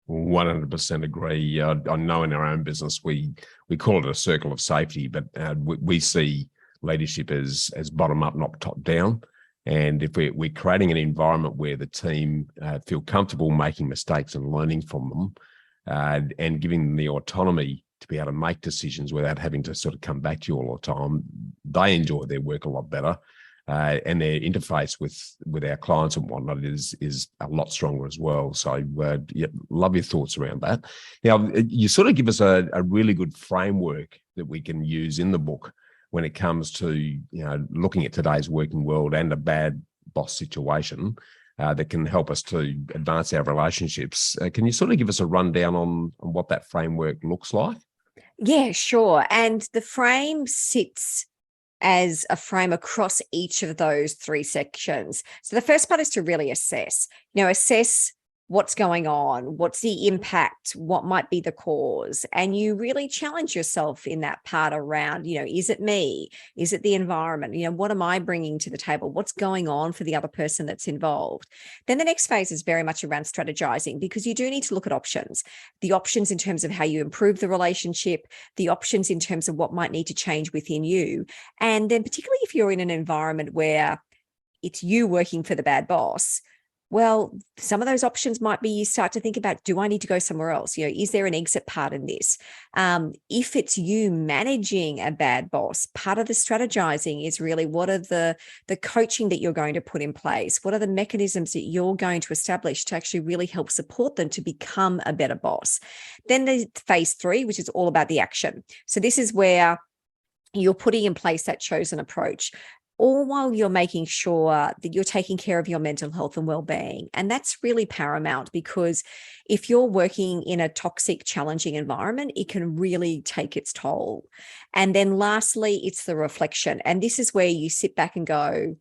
100% agree. I know in our own business, we call it a circle of safety, but we see leadership as bottom up, not top down. And if we're creating an environment where the team feel comfortable making mistakes and learning from them, and giving them the autonomy to be able to make decisions without having to sort of come back to you all the time, they enjoy their work a lot better. And their interface with our clients and whatnot is a lot stronger as well. So love your thoughts around that. Now, you sort of give us a really good framework that we can use in the book when it comes to looking at today's working world and a bad boss situation that can help us to advance our relationships. Can you sort of give us a rundown on what that framework looks like? Yeah, sure. And the frame sits as a frame across each of those three sections. So the first part is to really assess what's going on, what's the impact, what might be the cause. And you really challenge yourself in that part around, is it me? Is it the environment? What am I bringing to the table? What's going on for the other person that's involved? Then the next phase is very much around strategizing, because you do need to look at options, the options in terms of how you improve the relationship, the options in terms of what might need to change within you. And then particularly if you're in an environment where it's you working for the bad boss, well, some of those options might be you start to think about, do I need to go somewhere else? Is there an exit part in this? If it's you managing a bad boss, part of the strategizing is really what are the coaching that you're going to put in place? What are the mechanisms that you're going to establish to actually really help support them to become a better boss? Then there's phase 3, which is all about the action. So this is where you're putting in place that chosen approach, all while you're making sure that you're taking care of your mental health and well-being. And that's really paramount, because if you're working in a toxic, challenging environment, it can really take its toll. And then lastly, it's the reflection. And this is where you sit back and go,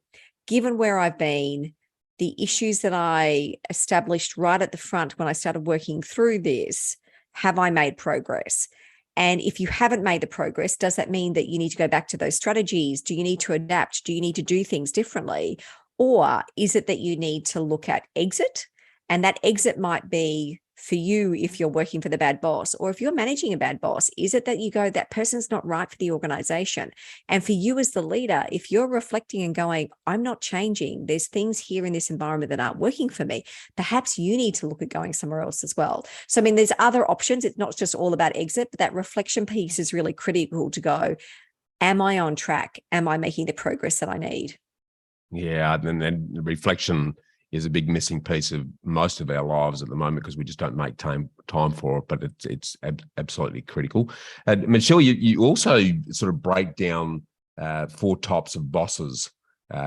given where I've been, the issues that I established right at the front when I started working through this, have I made progress? And if you haven't made the progress, does that mean that you need to go back to those strategies? Do you need to adapt? Do you need to do things differently? Or is it that you need to look at exit? And that exit might be for you if you're working for the bad boss, or if you're managing a bad boss, is it that you go, that person's not right for the organization? And for you as the leader, if you're reflecting and going, I'm not changing, there's things here in this environment that aren't working for me, perhaps you need to look at going somewhere else as well. So, I mean, there's other options. It's not just all about exit, but that reflection piece is really critical to go, am I on track? Am I making the progress that I need? Yeah, and then the reflection is a big missing piece of most of our lives at the moment, because we just don't make time for it, but it's absolutely critical. Michelle, you also sort of break down 4 types of bosses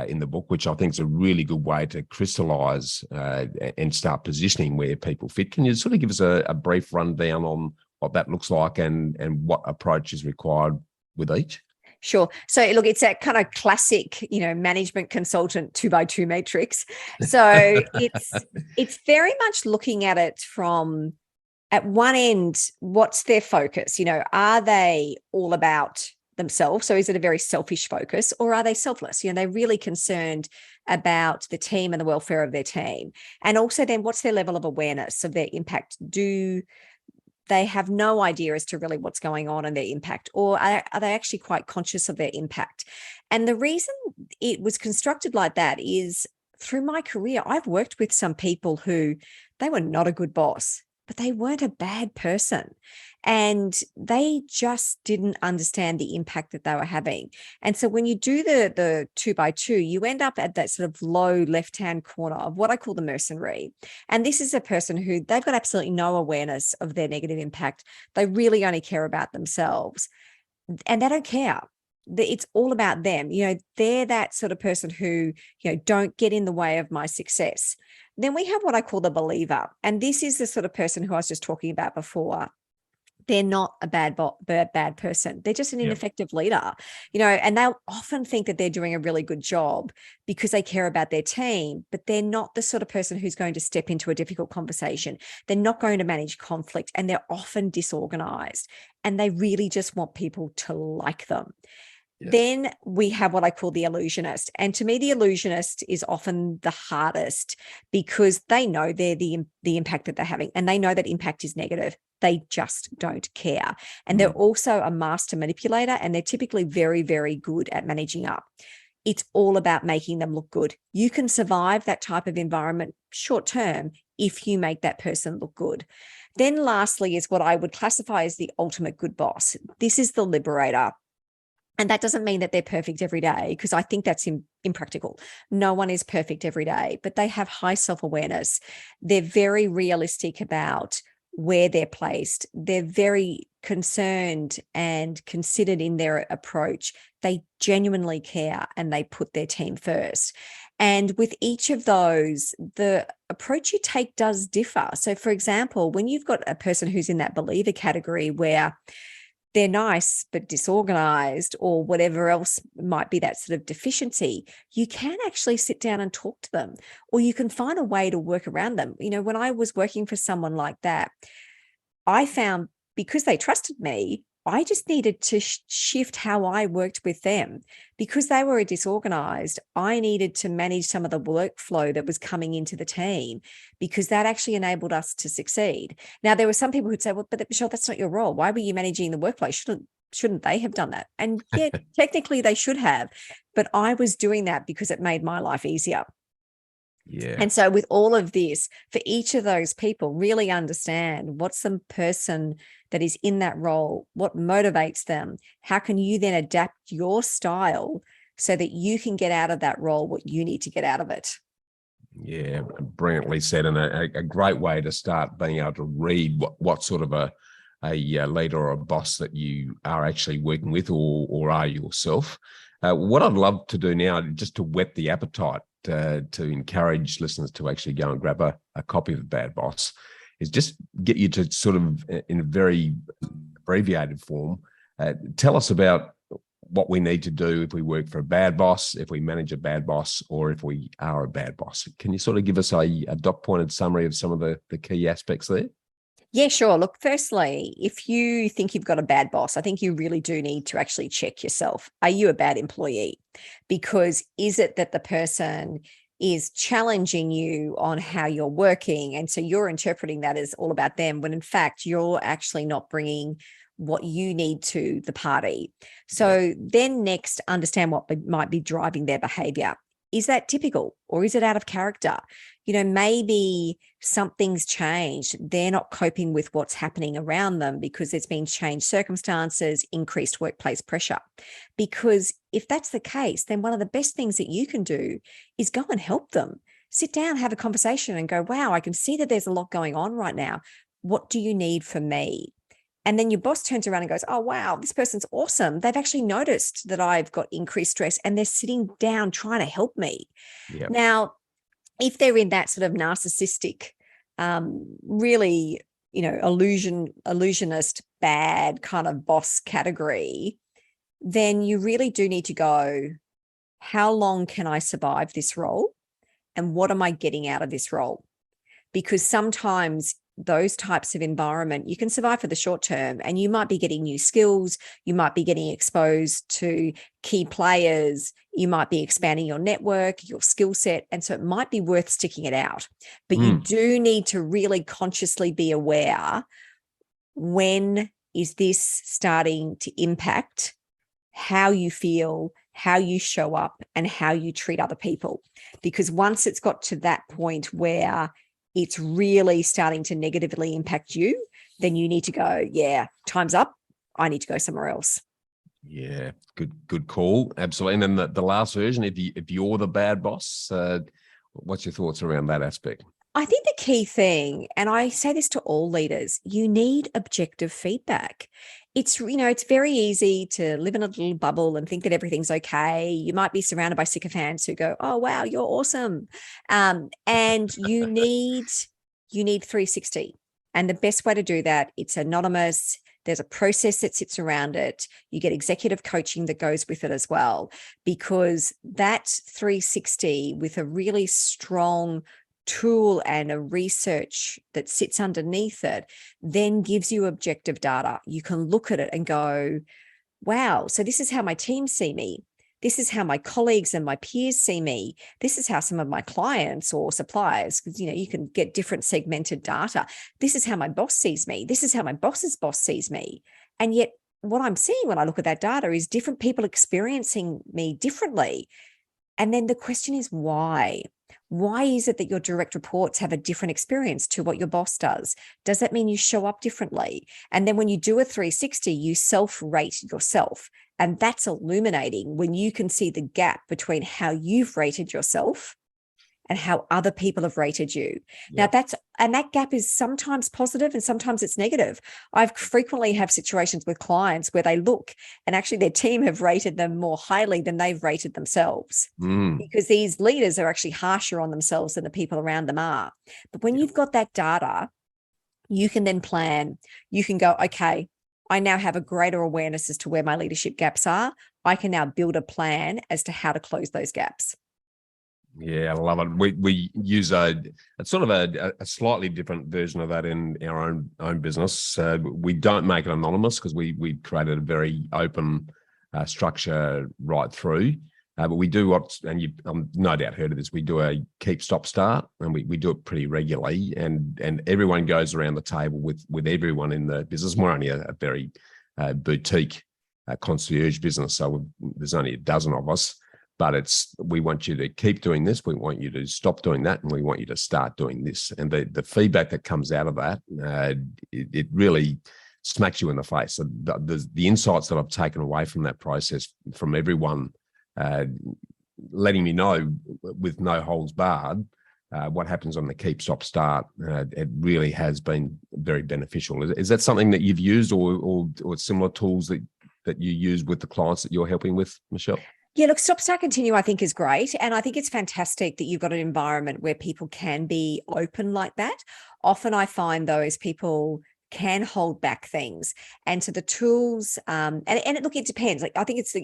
in the book, which I think is a really good way to crystallize and start positioning where people fit. Can you sort of give us a brief rundown on what that looks like and what approach is required with each? Sure. So look, it's that kind of classic, management consultant 2x2 matrix. So it's very much looking at it from, at one end, what's their focus? Are they all about themselves? So is it a very selfish focus, or are they selfless? They're really concerned about the team and the welfare of their team. And also then what's their level of awareness of their impact? Do they have no idea as to really what's going on and their impact, or are they actually quite conscious of their impact? And the reason it was constructed like that is, through my career, I've worked with some people who, they were not a good boss, but they weren't a bad person. And they just didn't understand the impact that they were having. And so when you do the 2x2, you end up at that sort of low left-hand corner of what I call the mercenary. And this is a person who, they've got absolutely no awareness of their negative impact. They really only care about themselves, and they don't care. It's all about them. They're that sort of person who, don't get in the way of my success. Then we have what I call the believer. And this is the sort of person who I was just talking about before. They're not a bad person. They're just an ineffective leader, and they'll often think that they're doing a really good job because they care about their team, but they're not the sort of person who's going to step into a difficult conversation. They're not going to manage conflict, and they're often disorganized, and they really just want people to like them. Then we have what I call the illusionist. And to me, the illusionist is often the hardest because they know they're the impact that they're having, and they know that impact is negative. They just don't care. And they're also a master manipulator, and they're typically very, very good at managing up. It's all about making them look good. You can survive that type of environment short term if you make that person look good. Then lastly is what I would classify as the ultimate good boss. This is the liberator. And that doesn't mean that they're perfect every day, because I think that's impractical. No one is perfect every day, but they have high self-awareness. They're very realistic about where they're placed. They're very concerned and considered in their approach. They genuinely care and they put their team first. And with each of those, the approach you take does differ. So, for example, when you've got a person who's in that believer category where they're nice but disorganized, or whatever else might be that sort of deficiency, you can actually sit down and talk to them, or you can find a way to work around them. You know, when I was working for someone like that, I found, because they trusted me, I just needed to shift how I worked with them. Because they were disorganized, I needed to manage some of the workflow that was coming into the team, because that actually enabled us to succeed. Now, there were some people who'd say, well, but Michelle, that's not your role. Why were you managing the workflow? Shouldn't they have done that? And yeah, technically they should have, but I was doing that because it made my life easier. Yeah. And so with all of this, for each of those people, really understand what's the person that is in that role, what motivates them, how can you then adapt your style so that you can get out of that role what you need to get out of it. Yeah, brilliantly said, and a great way to start being able to read what sort of a leader or a boss that you are actually working with, or are yourself. What I'd love to do now, just to whet the appetite, to encourage listeners to actually go and grab a copy of The Bad Boss, is just get you to sort of, in a very abbreviated form, tell us about what we need to do if we work for a bad boss, if we manage a bad boss, or if we are a bad boss. Can you sort of give us a dot-pointed summary of some of the key aspects there? Yeah, sure. Look, firstly, if you think you've got a bad boss, I think you really do need to actually check yourself. Are you a bad employee? Because is it that the person is challenging you on how you're working, and so you're interpreting that as all about them, when in fact you're actually not bringing what you need to the party? So then next, understand what might be driving their behavior. Is that typical, or is it out of character? You know, maybe something's changed. They're not coping with what's happening around them because there's been changed circumstances, increased workplace pressure. Because if that's the case, then one of the best things that you can do is go and help them. Sit down, have a conversation and go, wow, I can see that there's a lot going on right now. What do you need from me? And then your boss turns around and goes, oh, wow, this person's awesome. They've actually noticed that I've got increased stress and they're sitting down trying to help me. Yeah. Now, if they're in that sort of narcissistic, really, you know, illusionist, bad kind of boss category, then you really do need to go, how long can I survive this role? And what am I getting out of this role? Because sometimes those types of environment, you can survive for the short term, and you might be getting new skills, you might be getting exposed to key players, you might be expanding your network, your skill set, and so it might be worth sticking it out. But you do need to really consciously be aware, when is this starting to impact how you feel, how you show up, and how you treat other people? Because once it's got to that point where it's really starting to negatively impact you, then you need to go, yeah, time's up. I need to go somewhere else. Yeah, good call. Absolutely. And then the last version, if you're the bad boss, what's your thoughts around that aspect? I think the key thing, and I say this to all leaders, you need objective feedback. It's, you know, it's very easy to live in a little bubble and think that everything's okay. You might be surrounded by sycophants who go, oh, wow, you're awesome. And you need 360. And the best way to do that, it's anonymous. There's a process that sits around it. You get executive coaching that goes with it as well, because that 360 with a really strong tool and a research that sits underneath it then gives you objective data. You can look at it and go, wow, so this is how my team see me. This is how my colleagues and my peers see me. This is how some of my clients or suppliers, because you can get different segmented data. This is how my boss sees me. This is how my boss's boss sees me. And yet what I'm seeing when I look at that data is different people experiencing me differently. And then the question is why? Why is it that your direct reports have a different experience to what your boss does? Does that mean you show up differently? And then when you do a 360, you self-rate yourself. And that's illuminating when you can see the gap between how you've rated yourself and how other people have rated you. Yeah. Now that gap is sometimes positive and sometimes it's negative. I've frequently have situations with clients where they look and actually their team have rated them more highly than they've rated themselves, because these leaders are actually harsher on themselves than the people around them are. But when you've got that data, you can then plan. You can go, okay, I now have a greater awareness as to where my leadership gaps are. I can now build a plan as to how to close those gaps. Yeah, I love it. We use a sort of a slightly different version of that in our own business. We don't make it anonymous because we created a very open structure right through. But we do and you no doubt heard of this. We do a keep, stop, start, and we do it pretty regularly. And everyone goes around the table with everyone in the business. We're only a very boutique concierge business, so there's only a dozen of us. But we want you to keep doing this, we want you to stop doing that, and we want you to start doing this. And the feedback that comes out of that, it really smacks you in the face. So the insights that I've taken away from that process, from everyone letting me know with no holds barred what happens on the keep, stop, start, it really has been very beneficial. Is that something that you've used or similar tools that you use with the clients that you're helping with, Michelle? Yeah, look, Stop, Start, Continue, I think is great. And I think it's fantastic that you've got an environment where people can be open like that. Often I find those people can hold back things. And so the tools, look, it depends. Like, I think it's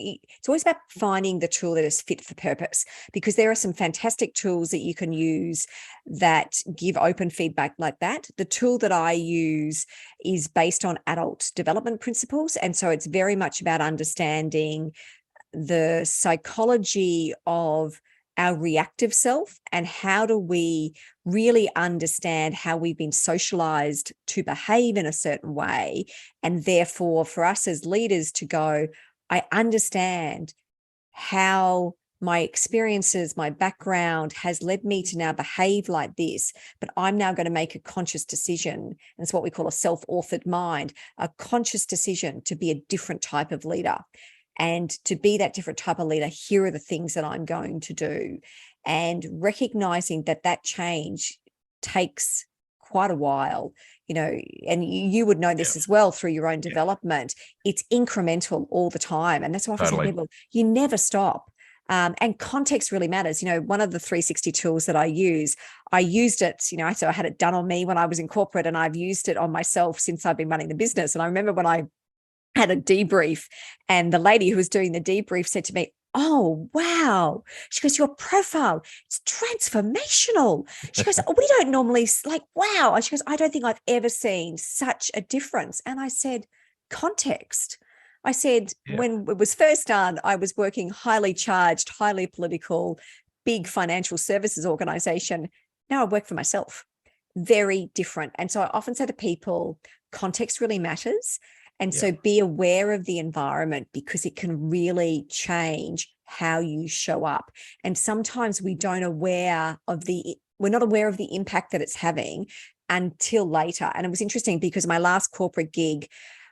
always about finding the tool that is fit for purpose, because there are some fantastic tools that you can use that give open feedback like that. The tool that I use is based on adult development principles. And so it's very much about understanding the psychology of our reactive self and how do we really understand how we've been socialized to behave in a certain way. And therefore, for us as leaders to go, I understand how my experiences, my background has led me to now behave like this, but I'm now going to make a conscious decision. And it's what we call a self-authored mind, a conscious decision to be a different type of leader. And to be that different type of leader, here are the things that I'm going to do. And recognizing that change takes quite a while, and you would know this as well through your own development. It's incremental all the time. And that's why I say people, you never stop. And context really matters. One of the 360 tools that I used it, so I had it done on me when I was in corporate, and I've used it on myself since I've been running the business. And I remember when I had a debrief, and the lady who was doing the debrief said to me, "Oh, wow." She goes, "Your profile, it's transformational." She goes, "We don't normally wow." She goes, "I don't think I've ever seen such a difference." And I said, context. I said, when it was first done, I was working highly charged, highly political, big financial services organization. Now I work for myself. Very different. And so I often say to people, context really matters. And so be aware of the environment, because it can really change how you show up. And sometimes we're not aware of the impact that it's having until later. And it was interesting because my last corporate gig,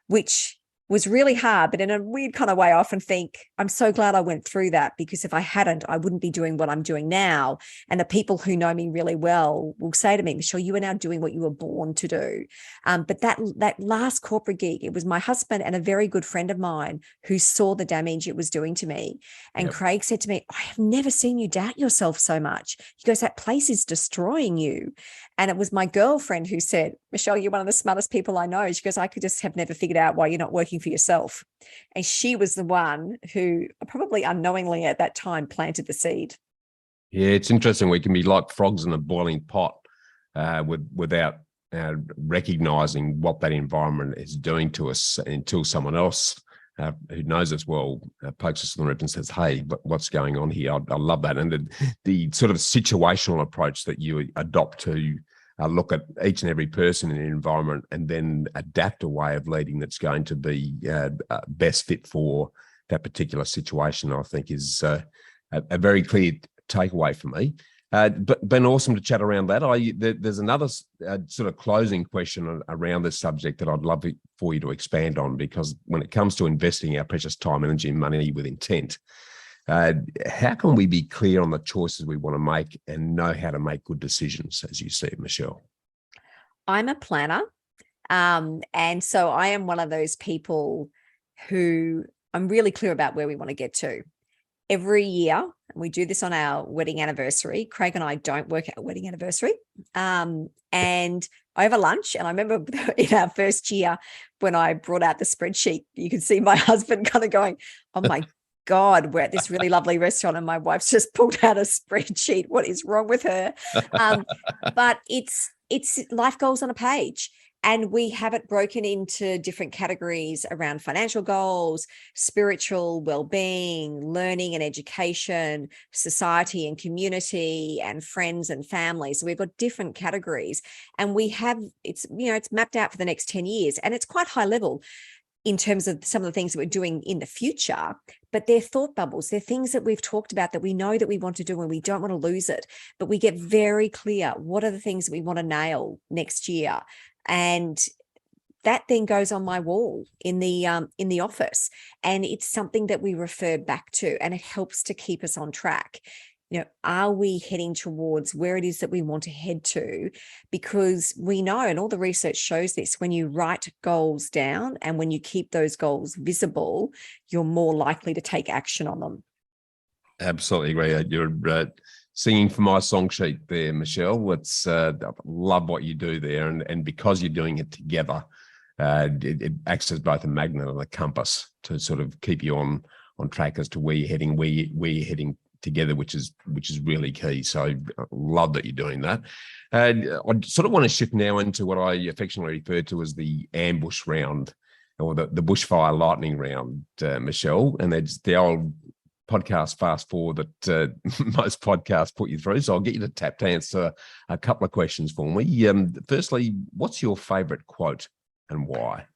which was really hard, but in a weird kind of way, I often think I'm so glad I went through that, because if I hadn't, I wouldn't be doing what I'm doing now. And the people who know me really well will say to me, "Michelle, you are now doing what you were born to do." But that last corporate gig, it was my husband and a very good friend of mine who saw the damage it was doing to me. And Craig said to me, "I have never seen you doubt yourself so much." He goes, "That place is destroying you." And it was my girlfriend who said, "Michelle, you're one of the smartest people I know." She goes, "I could just have never figured out why you're not working for yourself." And she was the one who probably unknowingly at that time planted the seed. Yeah, it's interesting. We can be like frogs in a boiling pot without recognizing what that environment is doing to us until someone else who knows us well, pokes us on the rib and says, hey, what's going on here? I love that. And the sort of situational approach that you adopt to look at each and every person in an environment and then adapt a way of leading that's going to be best fit for that particular situation, I think is a very clear takeaway for me. But been awesome to chat around that. There's another sort of closing question around this subject that I'd love for you to expand on, because when it comes to investing our precious time, energy, and money with intent, how can we be clear on the choices we want to make and know how to make good decisions, as you see it, Michelle? I'm a planner. And so I am one of those people who I'm really clear about where we want to get to. Every year, and we do this on our wedding anniversary. Craig and I don't work our wedding anniversary. And over lunch, and I remember in our first year when I brought out the spreadsheet, you could see my husband kind of going, oh my God, we're at this really lovely restaurant and my wife's just pulled out a spreadsheet. What is wrong with her? But it's life goals on a page. And we have it broken into different categories around financial goals, spiritual well-being, learning and education, society and community, and friends and family. So we've got different categories, and we have it's mapped out for the next 10 years, and it's quite high level in terms of some of the things that we're doing in the future, but they're thought bubbles. They're things that we've talked about that we know that we want to do and we don't want to lose it, but we get very clear. What are the things that we want to nail next year? And that then goes on my wall in the office, and it's something that we refer back to, and it helps to keep us on track. Are we heading towards where it is that we want to head to? Because we know, and all the research shows this, when you write goals down and when you keep those goals visible, you're more likely to take action on them. Absolutely agree. You're singing for my song sheet there, Michelle. It's love what you do there, and because you're doing it together, it acts as both a magnet and a compass to sort of keep you on track as to where you're heading, where you're heading together, which is really key. So I love that you're doing that. I sort of want to shift now into what I affectionately refer to as the ambush round, or the bushfire lightning round, Michelle. And that's the old podcast fast forward that most podcasts put you through. So I'll get you to tap to answer a couple of questions for me. Firstly, what's your favorite quote and why?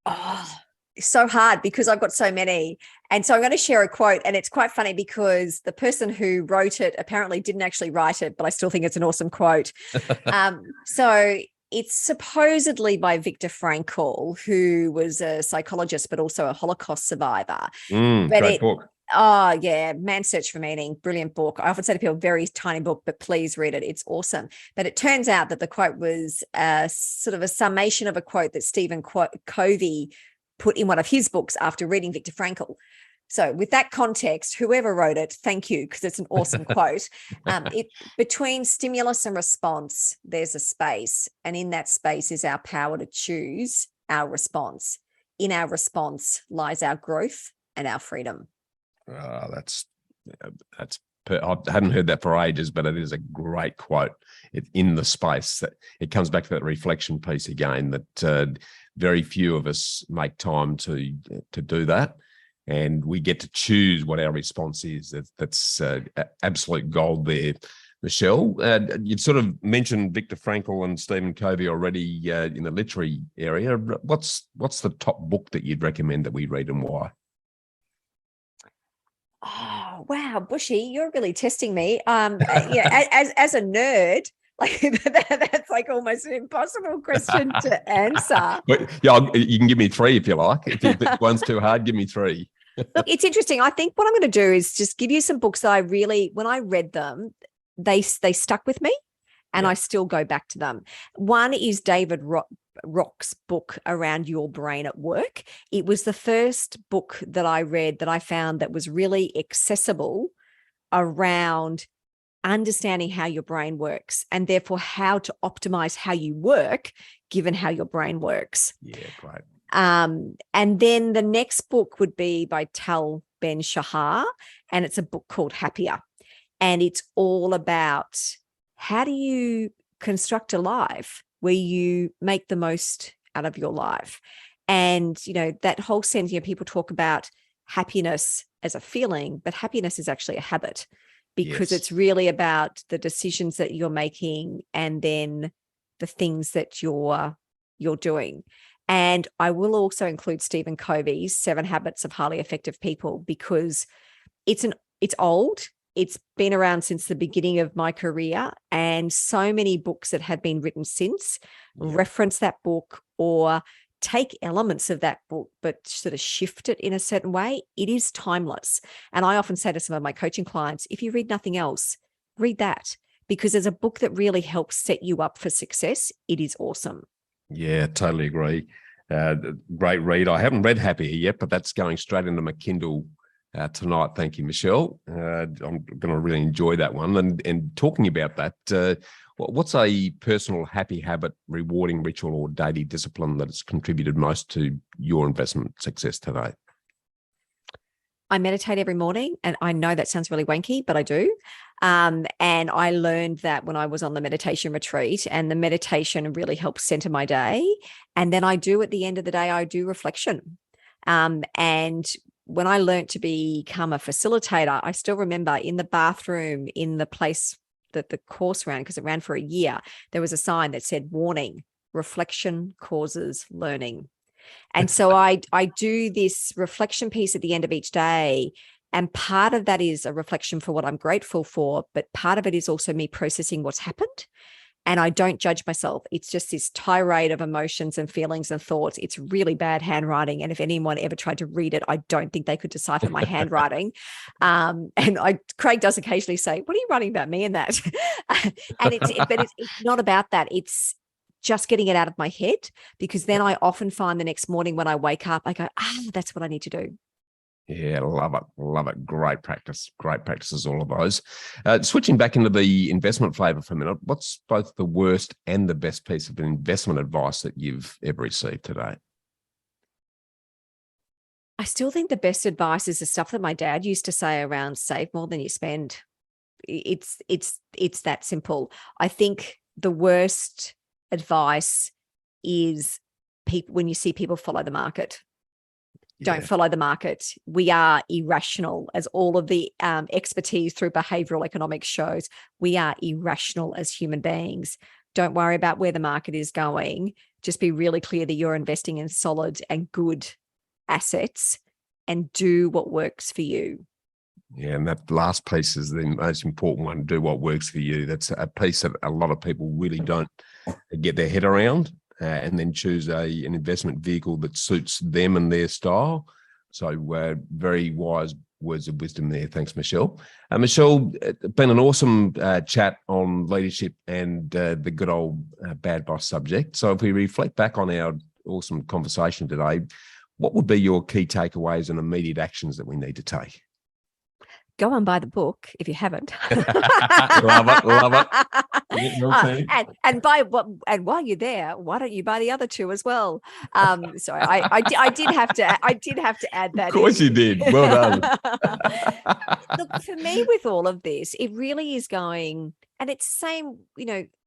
Oh, so hard because I've got so many. And so I'm going to share a quote, and it's quite funny because the person who wrote it apparently didn't actually write it, but I still think it's an awesome quote. So it's supposedly by Viktor Frankl, who was a psychologist, but also a Holocaust survivor. Great book. Oh, yeah. Man's Search for Meaning. Brilliant book. I often say to people, very tiny book, but please read it. It's awesome. But it turns out that the quote was sort of a summation of a quote that Stephen Covey put in one of his books after reading Viktor Frankl. So with that context, whoever wrote it, thank you, because it's an awesome quote. Between stimulus and response, there's a space. And in that space is our power to choose our response. In our response lies our growth and our freedom. That's I hadn't heard that for ages, but it is a great quote. It's in the space that it comes back to that reflection piece again, that very few of us make time to do that, and we get to choose what our response is. That's absolute gold there, Michelle. You've sort of mentioned Viktor Frankl and Stephen Covey already in the literary area. What's the top book that you'd recommend that we read, and why? Oh, wow, Bushy, you're really testing me. As a nerd, like that's like almost an impossible question to answer. Yeah, you can give me three if you like. If one's too hard, give me three. Look, it's interesting. I think what I'm going to do is just give you some books that I really, when I read them, they stuck with me, and I still go back to them. One is David Rock's book around your brain at work. It was the first book that I read that I found that was really accessible around understanding how your brain works, and therefore how to optimize how you work given how your brain works. Yeah, great. And then the next book would be by Tal Ben-Shahar, and it's a book called Happier. And it's all about how do you construct a life where you make the most out of your life. And, that whole sense, people talk about happiness as a feeling, but happiness is actually a habit, because Yes. it's really about the decisions that you're making and then the things that you're doing. And I will also include Stephen Covey's 7 Habits of Highly Effective People, because it's old. It's been around since the beginning of my career, and so many books that have been written since reference that book or take elements of that book, but sort of shift it in a certain way. It is timeless. And I often say to some of my coaching clients, if you read nothing else, read that, because there's a book that really helps set you up for success. It is awesome. Yeah, totally agree. Great read. I haven't read Happier yet, but that's going straight into my Kindle tonight. Thank you, Michelle. I'm going to really enjoy that one. And talking about that, what's a personal happy habit, rewarding ritual, or daily discipline that has contributed most to your investment success today? I meditate every morning, and I know that sounds really wanky, but I do. And I learned that when I was on the meditation retreat, and the meditation really helps center my day. And then at the end of the day, I do reflection. And when I learned to become a facilitator, I still remember in the bathroom, in the place that the course ran, because it ran for a year, there was a sign that said, warning, reflection causes learning. And so I do this reflection piece at the end of each day. And part of that is a reflection for what I'm grateful for, but part of it is also me processing what's happened. And I don't judge myself. It's just this tirade of emotions and feelings and thoughts. It's really bad handwriting. And if anyone ever tried to read it, I don't think they could decipher my handwriting. And Craig does occasionally say, what are you writing about me and that? But it's not about that. It's just getting it out of my head, because then I often find the next morning when I wake up, I go, that's what I need to do. Yeah, love it. Love it. Great practice. Great practices, all of those. Switching back into the investment flavor for a minute, what's both the worst and the best piece of investment advice that you've ever received today? I still think the best advice is the stuff that my dad used to say around save more than you spend. It's that simple. I think the worst advice is when you see people follow the market. Don't follow the market. We are irrational, as all of the expertise through behavioral economics shows. We are irrational as human beings. Don't worry about where the market is going. Just be really clear that you're investing in solid and good assets, and do what works for you. Yeah, and that last piece is the most important one. Do what works for you. That's a piece that a lot of people really don't get their head around. And then choose an investment vehicle that suits them and their style. So very wise words of wisdom there. Thanks, Michelle. Michelle, it's been an awesome chat on leadership and the good old bad boss subject. So if we reflect back on our awesome conversation today, what would be your key takeaways and immediate actions that we need to take? Go and buy the book if you haven't. Love it. And while you're there, why don't you buy the other 2 as well? Sorry, I did have to add that. Of course you did. Well done. Look, for me, with all of this, it really is going, and it's the same,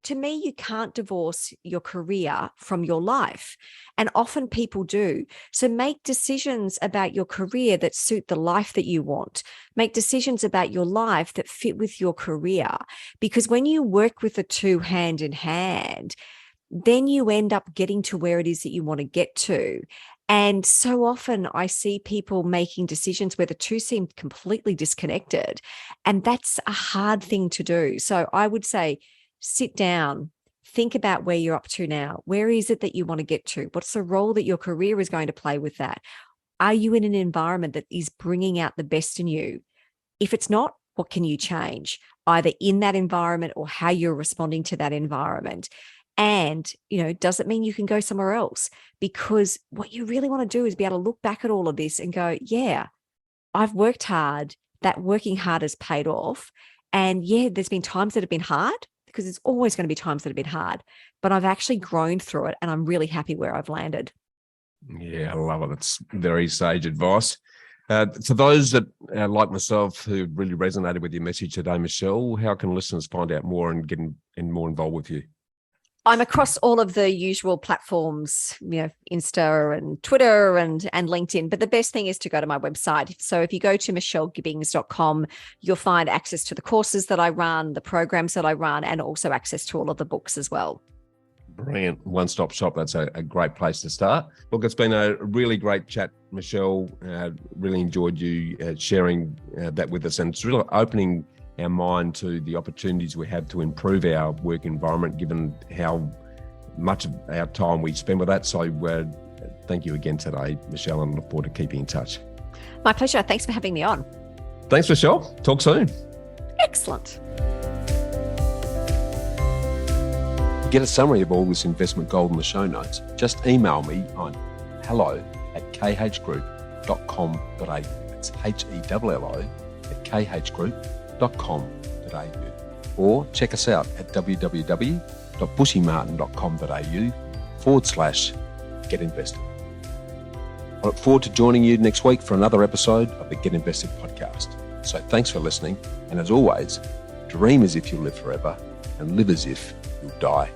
to me, you can't divorce your career from your life. And often people do. So make decisions about your career that suit the life that you want. Make decisions about your life that fit with your career. Because when you work with the 2 hand in hand, then you end up getting to where it is that you want to get to. And so often I see people making decisions where the 2 seem completely disconnected. And that's a hard thing to do. So I would say, sit down, think about where you're up to now. Where is it that you want to get to? What's the role that your career is going to play with that? Are you in an environment that is bringing out the best in you? If it's not, what can you change? Either in that environment or how you're responding to that environment. And, does it mean you can go somewhere else? Because what you really want to do is be able to look back at all of this and go, yeah, I've worked hard. That working hard has paid off. And yeah, there's been times that have been hard, because there's always going to be times that have been hard, but I've actually grown through it, and I'm really happy where I've landed. Yeah, I love it. It's very sage advice. For those that, like myself, who really resonated with your message today, Michelle, how can listeners find out more and get more involved with you? I'm across all of the usual platforms, Insta and Twitter and LinkedIn. But the best thing is to go to my website. So if you go to michellegibbings.com, you'll find access to the courses that I run, the programs that I run, and also access to all of the books as well. Brilliant. One-stop shop. That's a great place to start. Look, it's been a really great chat, Michelle. Really enjoyed you sharing that with us. And it's really opening our mind to the opportunities we have to improve our work environment, given how much of our time we spend with that. So thank you again today, Michelle, and look forward to keeping in touch. My pleasure. Thanks for having me on. Thanks, Michelle. Talk soon. Excellent. To get a summary of all this investment gold in the show notes, just email me on hello@khgroup.com.au. That's HELLO@khgroup.com.au. Or check us out at www.bushymartin.com.au/Get Invested. I look forward to joining you next week for another episode of the Get Invested podcast. So thanks for listening. And as always, dream as if you'll live forever and live as if you'll die